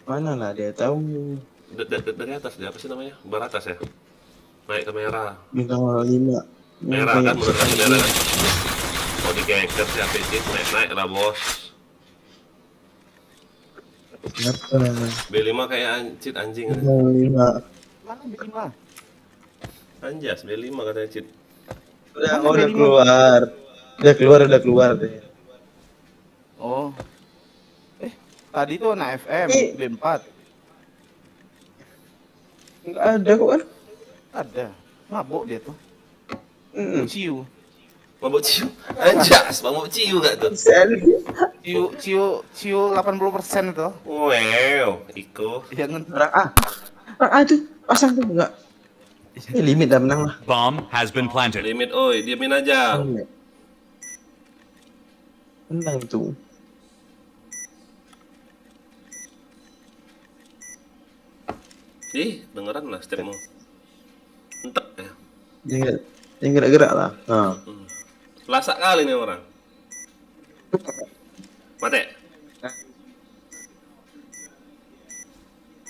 Mana lah dia tahu. Dari atas dia apa sih namanya? Baratas ya. Naik ke merah. Bintang 5. Merah kan menurut aku merah kan. Mau dikeker siapa sih? Naik lah bos. Kenapa? B5 kayak anjing. Bintang 5. Mana B5? Anjas B5 katanya cheat. Udah keluar. Udah keluar deh. Oh. Tadi tuh anak FM B4. Enggak ada kok kan? Ada. Mabuk dia tuh. Ciu. Mabuk ciu. Anjas, mabuk ciu gak tuh? Ciu 80% itu. Wow, Iko. Jangan Orang A tuh pasang tuh enggak. Ini limit dah menang lah. Bomb has been planted. Limit, oi, diamin aja. Menang itu. Ih, dengeran lah stepmu. Entek ya. Dia gerak-gerak lah. Nah. Lasak kali nih orang. Mate.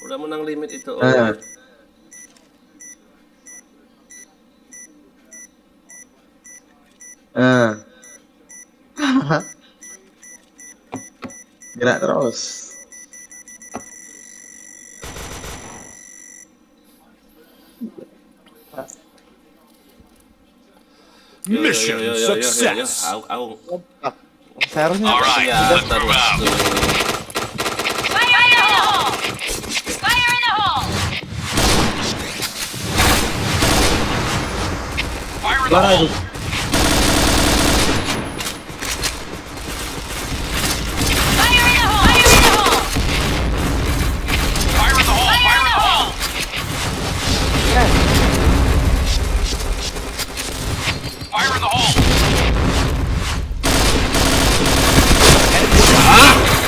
Udah menang limit itu. Oh. Gerak terus. Mission success. Au. seharusnya All right, Ya, let's bentar, move out. Fire in the hole! Fire in the hole! Fire in the hole! Fire in the hole! Fire in the hole! Fire in the hole! Fire in the hole! Fire in the hole!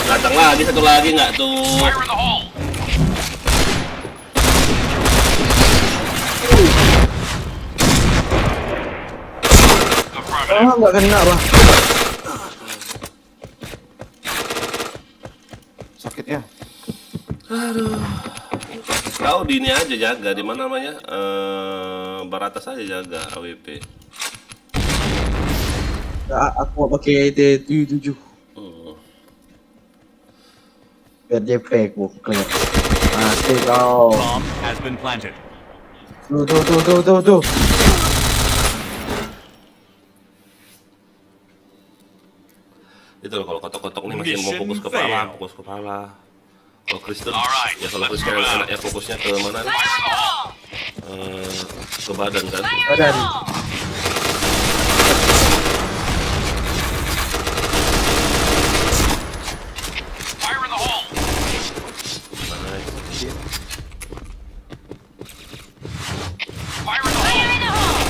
Datang lagi satu lagi nggak tuh? Fire in the hole! Affirmative. Enggak kena bah. sakit ya. Kau di ini aja jaga, di mana namanya? Baratas aja jaga AWP. Aku mau pakai T7. Biar JP aku clear. Mati kau. Bomb has been planted. Tuh. Itu loh, kalau kotok-kotok nih masih mau Mission fokus kepala. Kalau Kristen, Alright, ya kalau let's Kristen move out. anaknya fokusnya ke mana? Fire in the hole! Ke badan kan? Fire in the Badan. hole! Fire in the hole! Fire in the Fire hole! in the hole!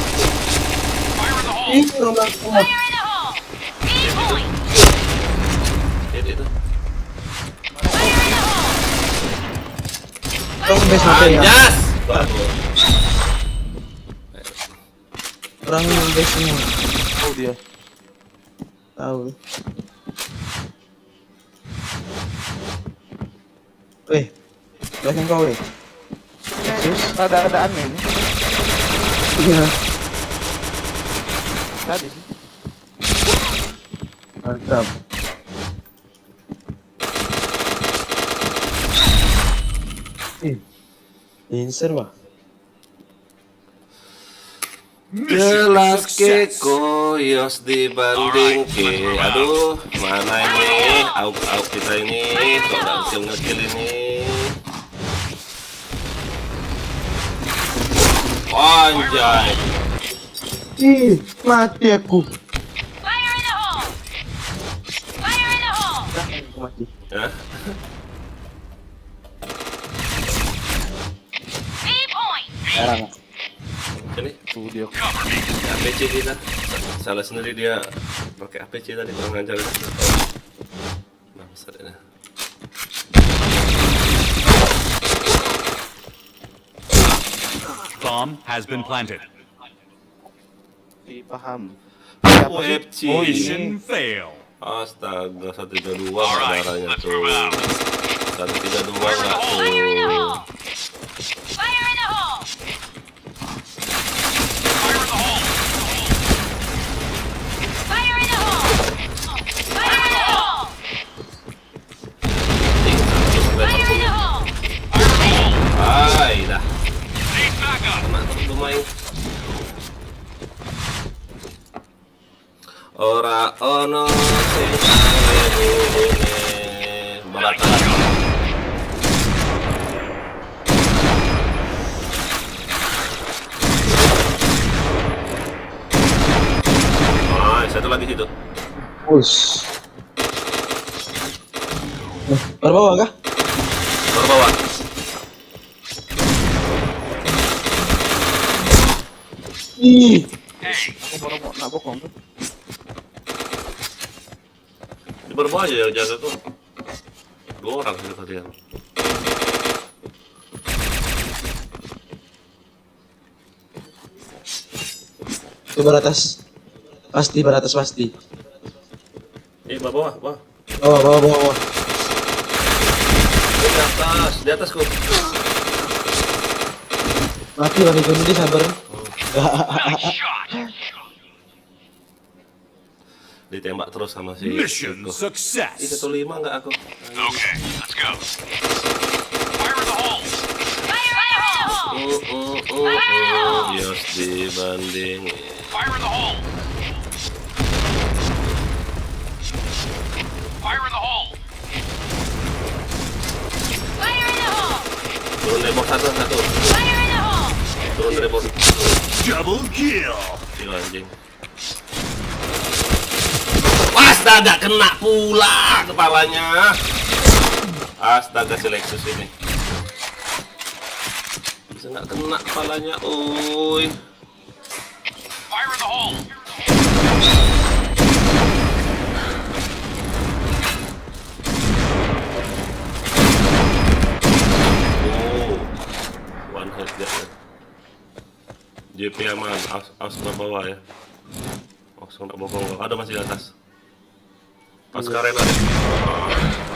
Fire in the hole! Itu rumah aku. Fire in the hole! Speed point! Itu. Fire in the hole! base mati ya. Anjas. Bagus. Orang base semua. Oh dia. Tahu. Weh, belakang kau weh. Ada aneh nih. Iya. Tadi sih. Mantap. Inser wah. Jelas ke koyos dibanding ke. Aduh, mana ini? Auk kita ini. Kok gak bisa ngekill ini? Anjay. Ih, mati aku. Fire in the hole! Fire in the hole! Aku mati. Hah? B point! Sekarang. Ini Tuh dia. APC kita. Salah sendiri dia pakai APC tadi kurang ajar. Nah, besar ini. Bomb has been planted. Paham. OFC. Mission fail. Astaga, 132 Alright, darahnya let's tuh. move out. 132 nggak Fire in the tuh. hole! Fire in the hole! Fire in the hole. Fire in the hole! Fire in the hole! Fire in the hole! Ay, dah. Need backup. Kena tuh lumayan. Ora ono sing ngene baratan. Ah, satu lagi situ. Push. Baru bawah kah? Baru bawah. Ih, Aku baru mau nak bokong tuh. Di baru bawah aja yang jaga tuh. 2 orang sih tadi yang. itu baratas. Pasti baratas pasti. Bawah, bawah. Bawah, bawah, bawah, bawah. Di atasku. Mati lagi gini sabar. Nice shot. Ditembak terus sama si Mission itu. Ih, success. 15 nggak aku? Okay, let's go. Fire in the hole. Fire in the hole! Yos dibanding. Fire in the hole. Fire in the hole. Fire in the hole! Turun dari box satu. Fire in the hole! Turun dari box. Double kill. Gila anjing. Astaga, kena pula kepalanya. Astaga, si Lexus ini. Bisa nggak kena kepalanya, uy. Fire in the hole. Oh, one hit dia. JP aman, aus ke bawah ya. Langsung tak bokong. Ada masih di atas. Aus ke arena deh.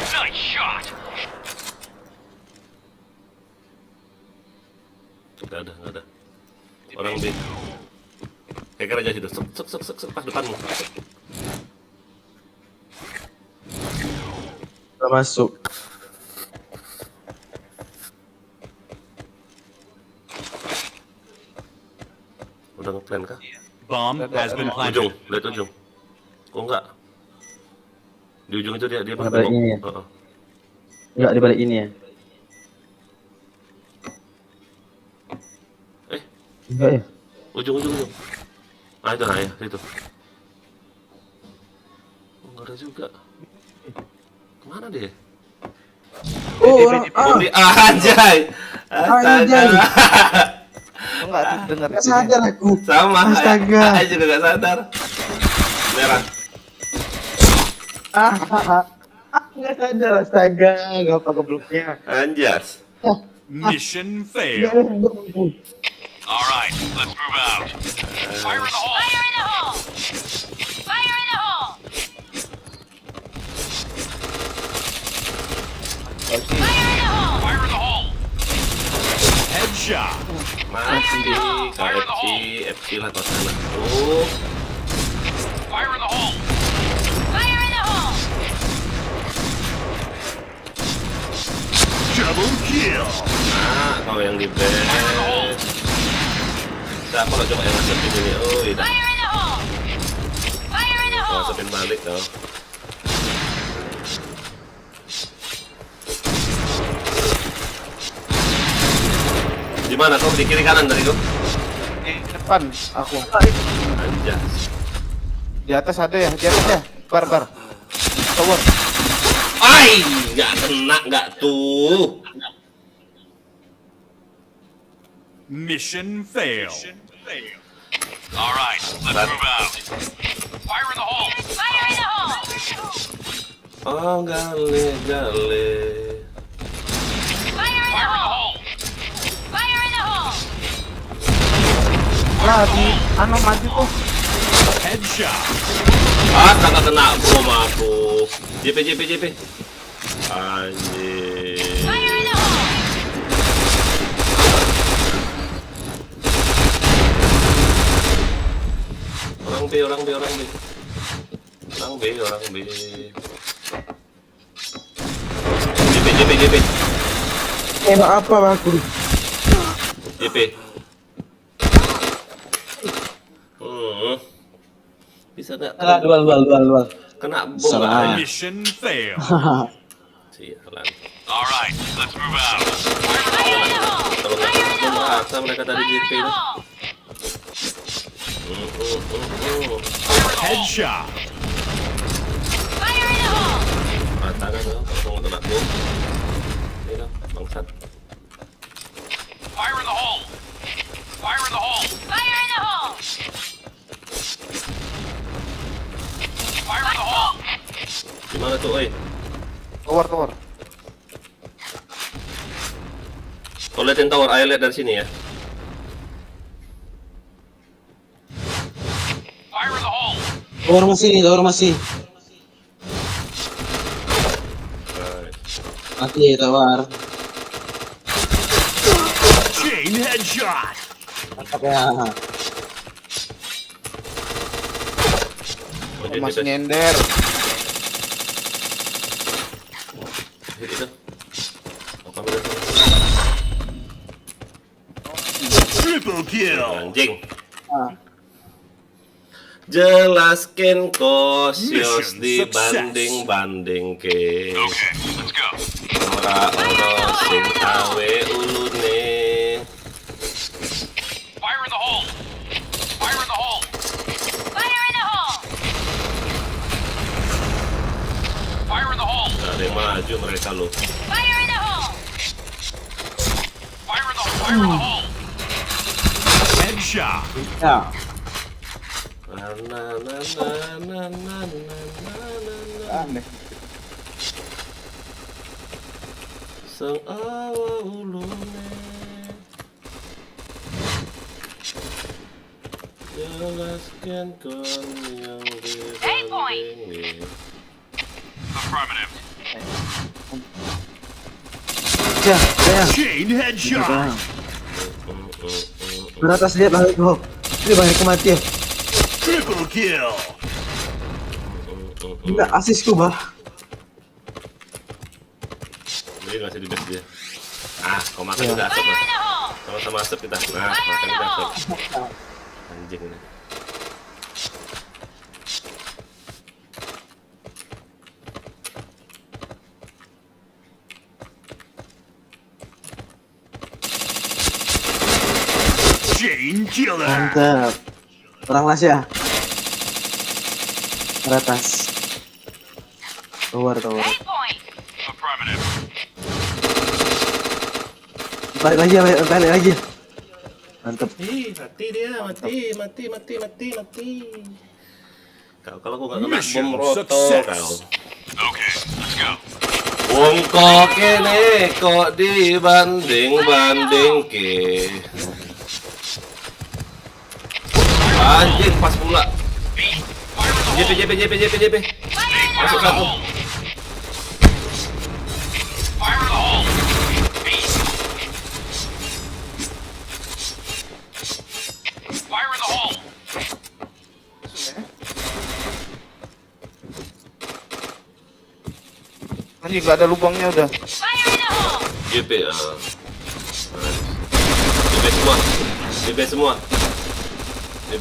Nice shot. Nggak ada. Orang B. Hacker aja situ. Sek, pas depanmu. Udah masuk. Udah ngeplan kah? Bomb has been planted. Ujung, lihat ujung. Kok enggak? Di ujung itu dia Nggak balik ini ya? Heeh. Enggak di balik ini ya? Eh, Enggak ya? ujung. Ah itu ya, itu. Enggak ada juga. Kemana dia? Oh, orang Oh, anjay. Astaga. Enggak dengar Enggak sadar aku. Sama. Astaga. Saya juga gak sadar. Merah. Enggak sadar astaga, enggak apa gobloknya. Anjas. Mission failed. All right, let's move out. Fire in the hole. Fire in the hole! Fire in the hole! Fire in the hole! Fire in the hole. Headshot. Mati KFC, FC lah kau sana. Tuh. Fire in the hole. Fire in the hole! Double kill. Nah, kau yang di best. Siapa lo coba yang ngasepin ini? Oh, iya. Fire in the hole! Fire in the Kau hole! ngasepin balik kau. Di mana kau? Di kiri kanan tadi kau? Di depan aku. Anjas. Di atas ada ya, di atas ya. Bar. Tower. Ay, nggak kena nggak tuh. Mission failed. All right, let's move out. Fire in the hole. Fire in the hole! Oh, gale. Fire in the hole! Fire in the hole! Lah di maju tuh. Headshot. Ah, kagak kena bom aku. JP. Anjir. Fire in the hole! Orang B. JP. Tembak apa aku? JP. Bisa nggak? Dual. Kena bom Salah. nggak? Mission failed. Sialan. All right, let's move out. Fire in the hole! Kalau nggak Fire in the kena hole! rata mereka tadi Fire JP in the nih. hole! Headshot. Fire in the hole! Rata kan kau? Kalau nggak kena bom. Ini dong, bangsat. Fire in the hole. Fire in the hole. Fire in the hole! Fire in the hole. Gimana tuh, oi? Tower. Kau liatin tower, ayo lihat dari sini ya. Fire in the hole. Tower masih. Mati tower. Chain headshot. Mantap ya. Oh, JP Masih best. nyender. Itu. Apa bener? Triple kill. Anjing. Ah. Jelaskan kosios Mission dibanding ke Okay, let's go. ora sing awe ulune. Fire in the hole. Fire in the hole. Fire in the hole! Fire in the hole. Gak ada yang maju mereka lo. Fire in the hole! Fire in the hole. Headshot. Ya. Aneh. Sang awa ulune. Jelaskan kon yang Hey, boy. dibanding. Affirmative. Ya. Chain headshot. Beratas lihat lah itu. Ini banyak kematian. Triple kill. Enggak asisku bah. Jadi masih di base dia. Ah, kau makan Iya. udah asap Fire lah. in the hole! Sama-sama asap kita. Nah, Fire makan in the udah hole! asap. Anjing ini. Chain killer. Mantap. Orang las ya. Beratas. Tower. Hey, point! Affirmative. Balik lagi. Mantap. Ih, mati dia, mati. Kalau gua nggak kena Mission bom roto success. kau. Okay, let's go. Wong kok kene kok dibanding ke. Anjir pas pula. JP. Masuk satu. Fire in the hole! Fire in the hole! Ini nggak ada lubangnya udah. Fire in the hole! JP JP semua. Hey,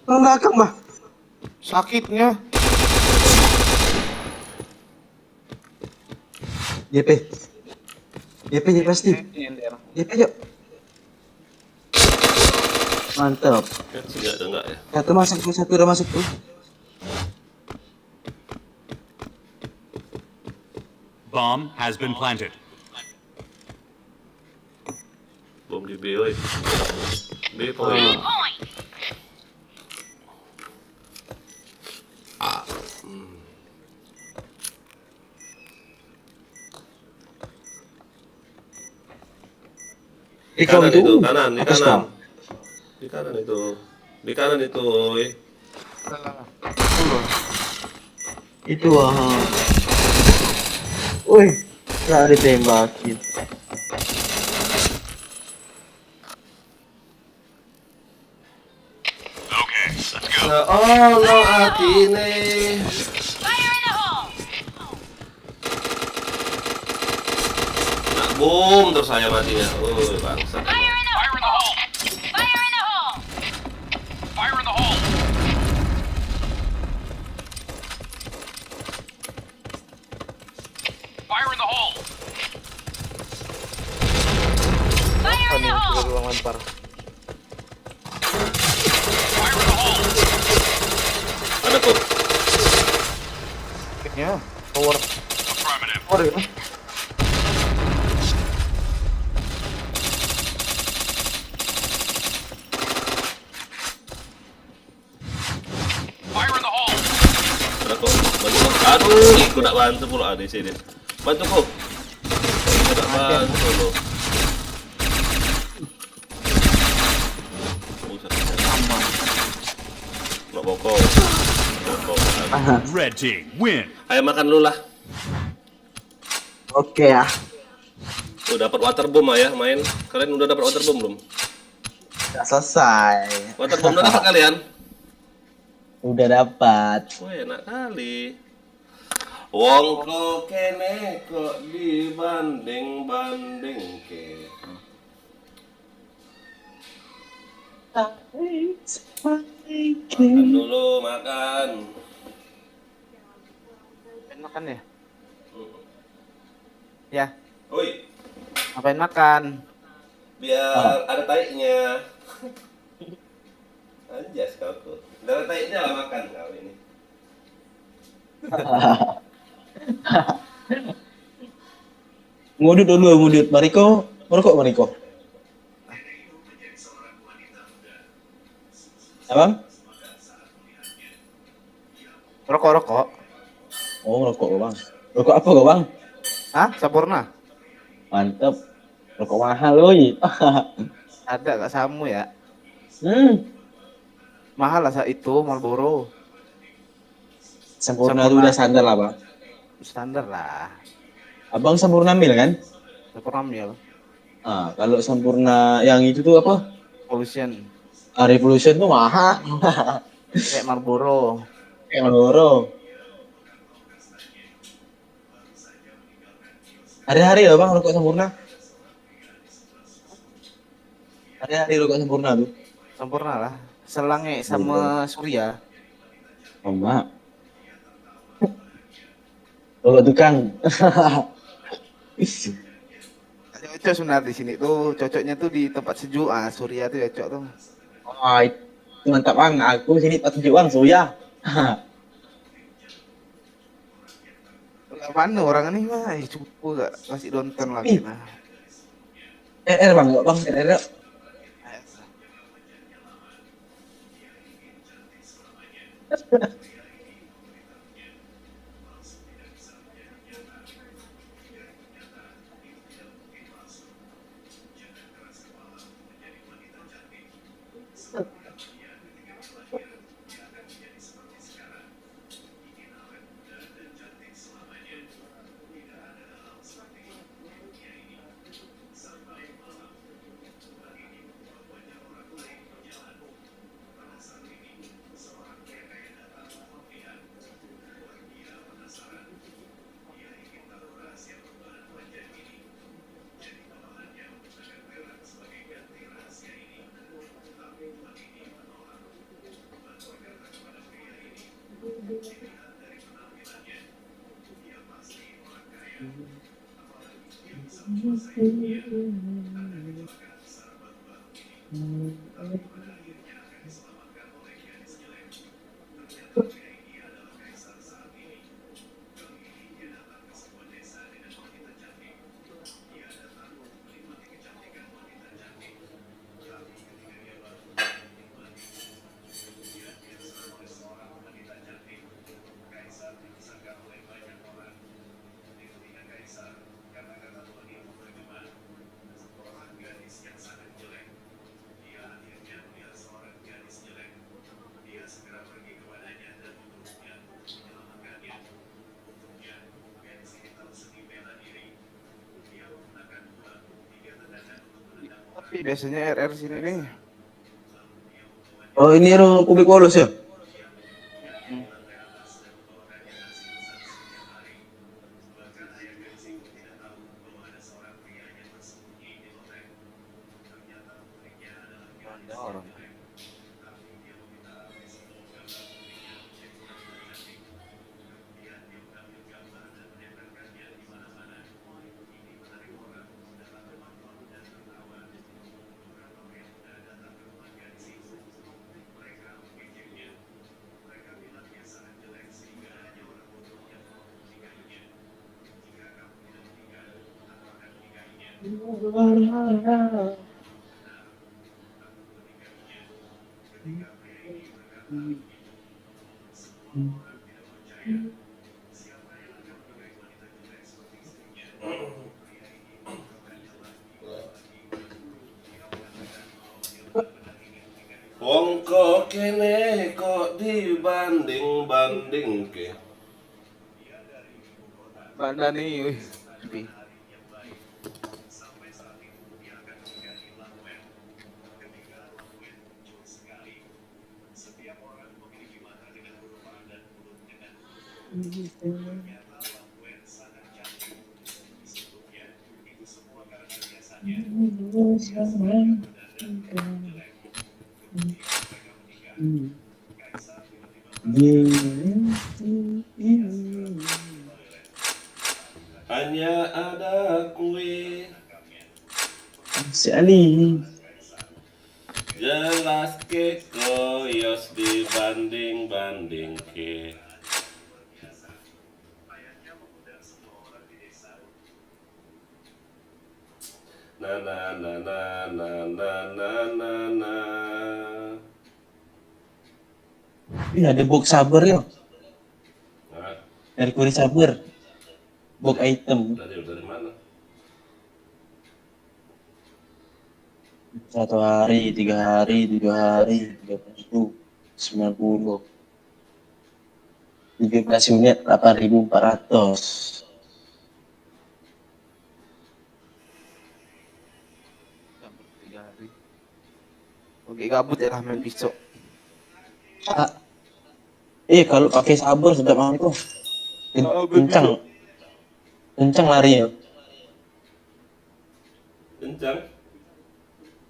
Belakang mah. Sakitnya. JP pasti. JP yuk. Mantap. Kan sih nggak ada nggak ya? Satu udah masuk tuh. bomb has been planted. Bom di B, oi. B poin. Point! Di Kanan kau itu, kanan, di atas kanan. kau. Di kanan itu, oi. Itu Woi, nggak ditembakin. Okay, let's go. Ono atine. Fire in the hole! Nah, boom terus saya matinya. Oh, bangsa. Fire in the Fire in the hole! Fire in the hole! Fire in the hole! Fire in the hole! Fire in the hole! Ruang lempar. Fire in the hole! Ada tuh. Sakitnya. Power. Affirmative. Power ya. Fire in the hole! Ada kok. Bantu kok. Aduh, ikut nak bantu pula di sini. Bantu kok. Ikut nak bantu lo. Nak bokong. Red team, win! Ayo makan dulu lah. Oke ya. Tuh dapat water bomb ya main. Kalian udah dapat water bomb belum? Udah selesai. Water bomb udah dapat kalian? Udah dapat. Wah enak kali. Wong kok kene kok dibanding ke. Makan dulu makan. Ngapain makan ya? Ya, Oi, ngapain makan? biar ada taiknya. Anjas kau tuh. Ada taiknya lah makan kau ini. Ngudut dulu, ngudut. Mariko, merokok Mariko. Abang? Rokok. Oh, ngerokok bang. Rokok apa kok bang? Hah? Sampurna? Mantep. Rokok mahal loh. Ada gak Samu ya? Hmm. Mahal lah itu Marlboro. Sempurna itu udah standar lah bang. Standar lah. Abang sempurna mil kan? Sampurna mil. Ah, kalau sempurna yang itu tuh apa? Pollution. Revolution tuh mahal. Kayak Marlboro. Kayak Malboro. Hari-hari loh bang rokok sempurna. Hari-hari rokok sempurna tuh. Sempurna lah. Selange sama Surya. Oh mak. Rokok tukang. Cocok sebenarnya di sini tuh. Cocoknya tuh di tempat sejuk. Ah, Surya tuh cocok tuh. Wah, itu mantap bang. Aku sini tak tunjuk bang, Soya. Mana orang ini mah? Cukup gak kasih nonton lagi nah. RR bang, yuk bang, RR yuk. Tapi biasanya RR sini nih. Oh ini Hero Kubik Polos ya? Hmm. Ada orang. Wong kok kene kok dibanding-banding ke. Mana nih? Wih. Tapi Hanya ada kue Si Ali. jelas ke koyos dibanding-banding ke. Na na na na na na na na na. Ini ada box saber ya? Nah, Mercury saber. Box item. dari mana? 1 hari, 3 hari, 7 hari, 30, 90. 17 unit, 8.400. gabut 3 hari. Oke, gabut ya lah main pisau. Ah, kalau pakai saber sedap banget tuh. Kencang. Kencang lari ya. Kencang.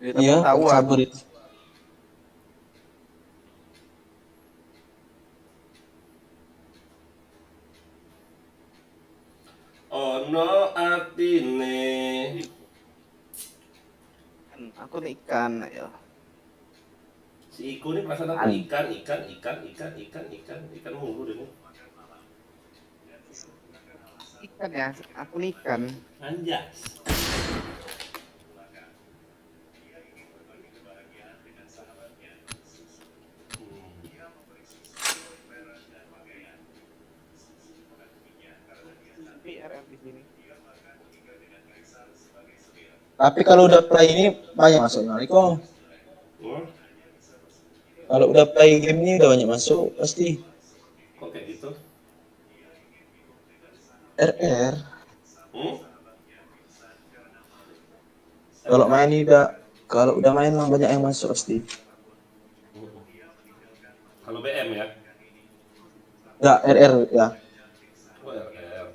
Iya, tahu pakai saber itu. Ono artine. Aku nih ikan ya. Si Iko ini perasaan aku ikan mulu deh nih. Ikan ya, aku nih ikan. Anjas. Tapi kalau udah play ini banyak masuknya, Riko. Hmm? Kalau udah play game ini udah banyak masuk pasti. Kok kayak gitu? RR. Hmm? Kalau main ini kalau udah main lah banyak yang masuk pasti. Kalau BM ya? Enggak, RR ya. Oh, RR.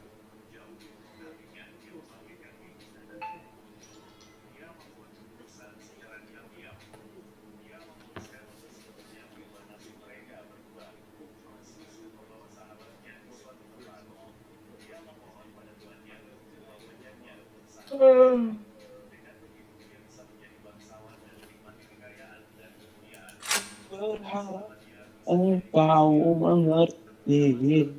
Berharap engkau mengerti.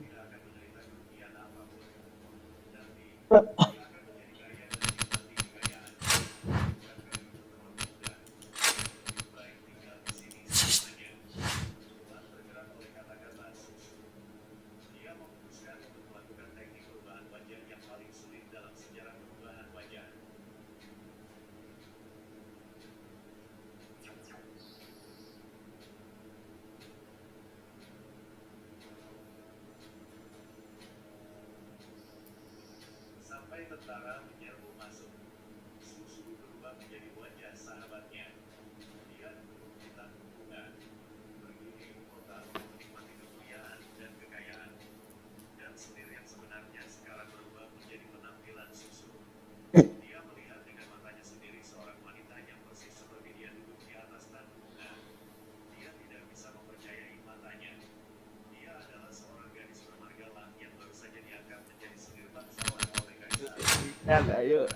Ya, ayo.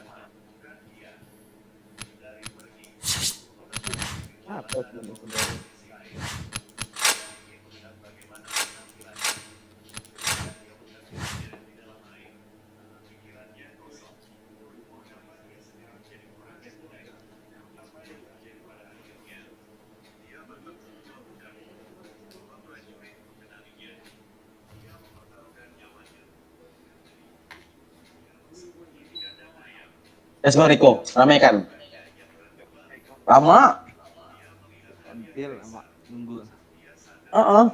Apa tuh sebenarnya? Let's go Riko, ramaikan. Lama. Pantil sama nunggu. Heeh.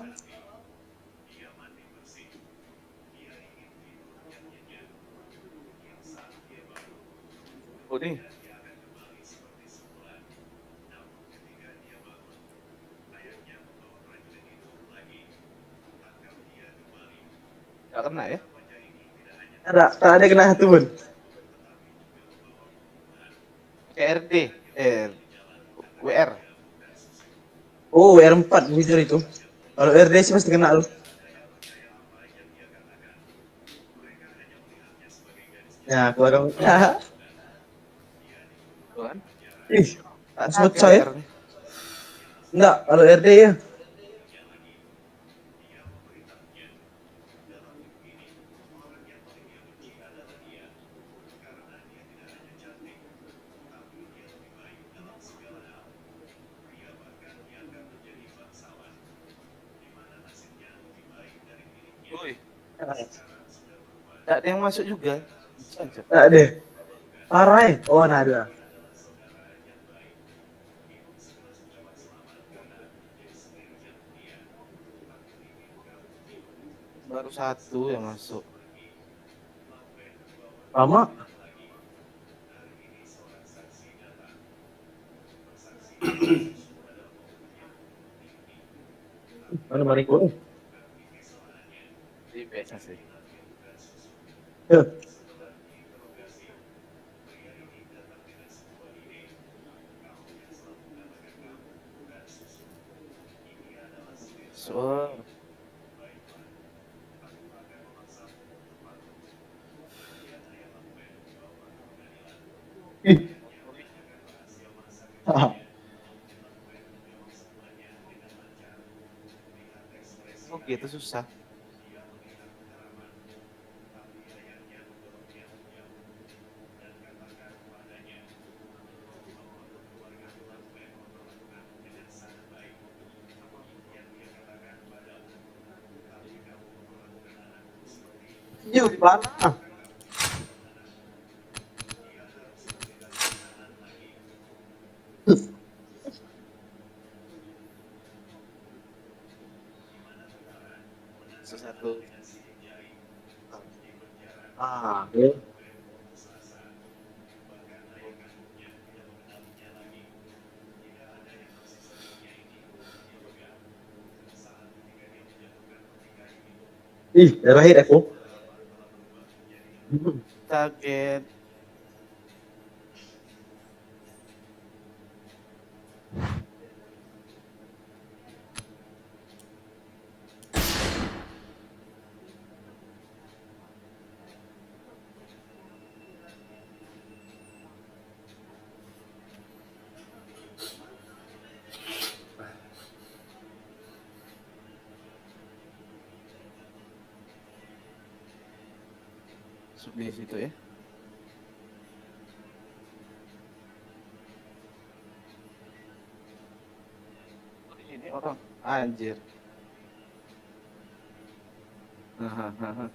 Oh nih. Gak kena ya? Tak ada kena tuh bun. KRD, WR. Oh, R4 bujur itu. Kalau RD sih pasti kena lu. Ya, keluar dong. Tuh kan? Ih, tak semut Pakai saya. WR nih. Enggak, kalau RD ya. Woi, tak ada yang masuk juga. Bisa aja. Tak ada. Parah ya? Oh, nah ada. Baru satu yang masuk. Lama. Mana Mariko? Jadi biasa sih. Ya. So, Ih. Ah, oh gitu susah. Yuk, di mana? Satu. Ya. Ih, terakhir aku. Kaget. Di situ ya. Ini orang anjir. Hahaha.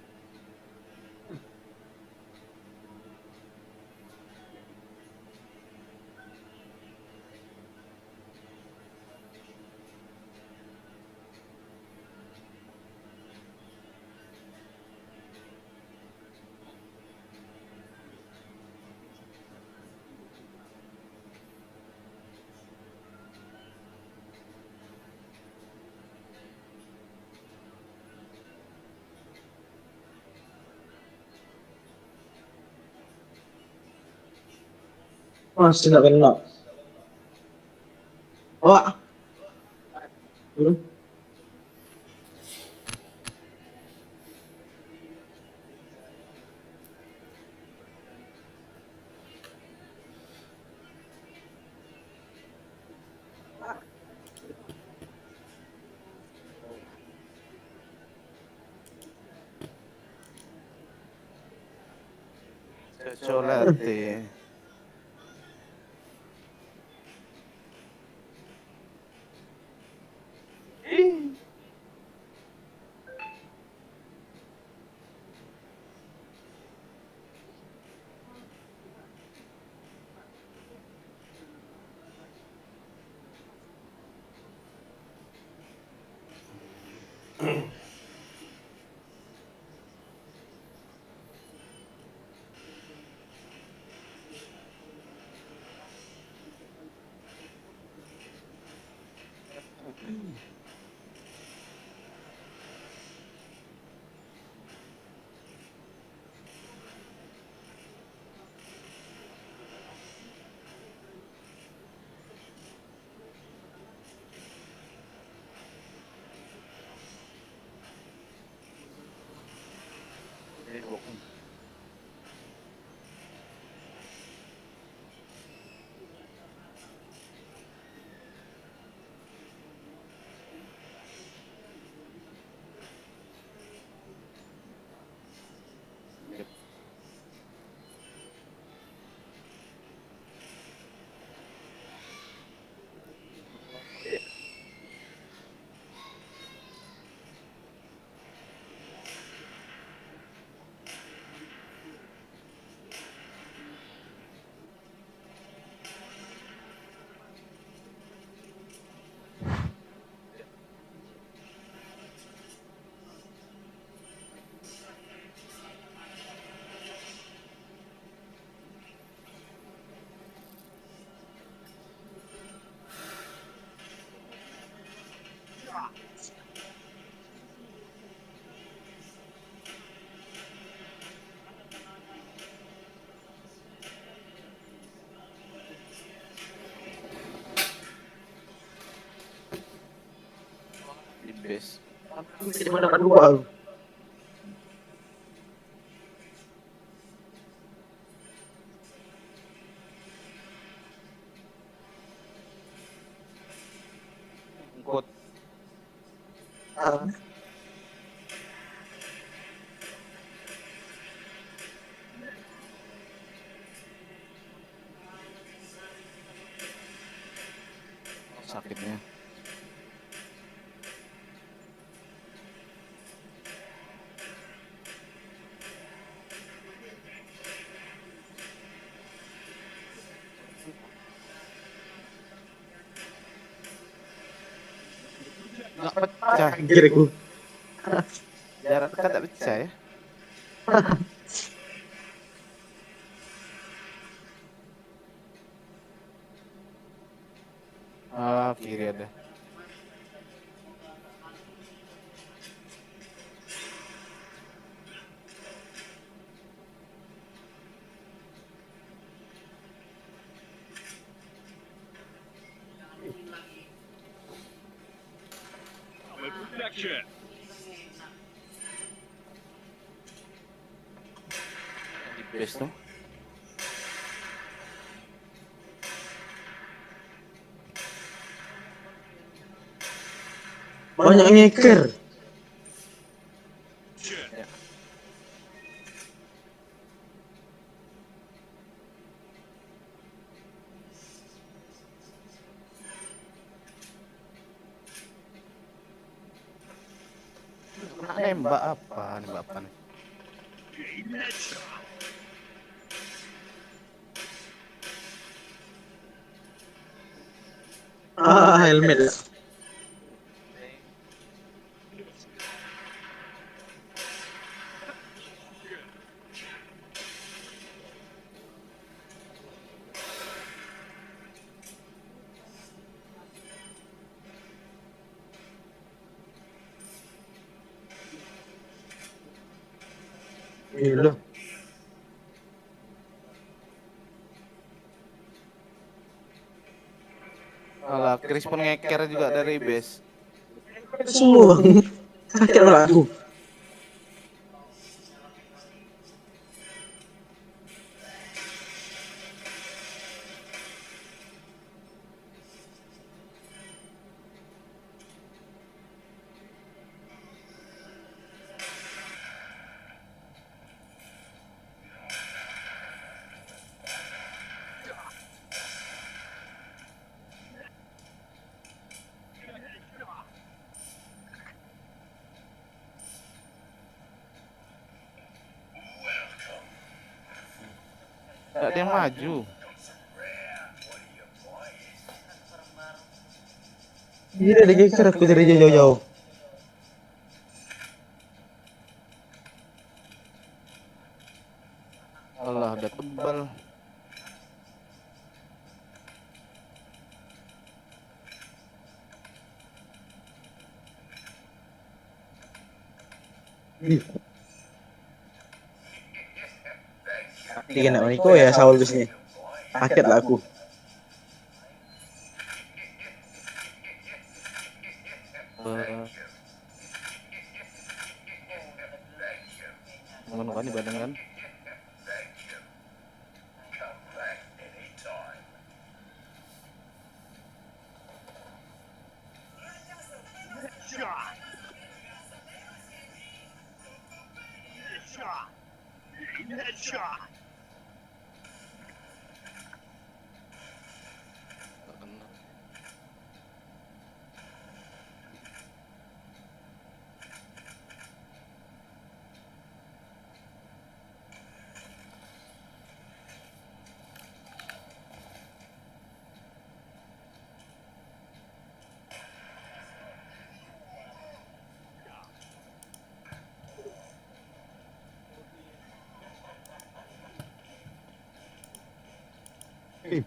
Masih nggak kena. Wah. Hmm. Chocolate. Di base. Di mana kan gua? Ikut. Sakitnya. Nggak pecah. Anjir aku. Ah, kiri ada. With protection. Di base tuh. Banyak ngeker. Kena nembak apa? Nembak apa nih? Helmet. Gila. Alah, Chris pun ngeker juga dari base. Semua. Sakit malah aku. Gak ada yang maju. Gila ada geser aku dari jauh-jauh. Alah, udah tebal. Tiga nak Niko ya Saul di sini. Sakit lah aku. Ngono kan di badan kan? Shot. Shot. Headshot. Gak kena. Ih,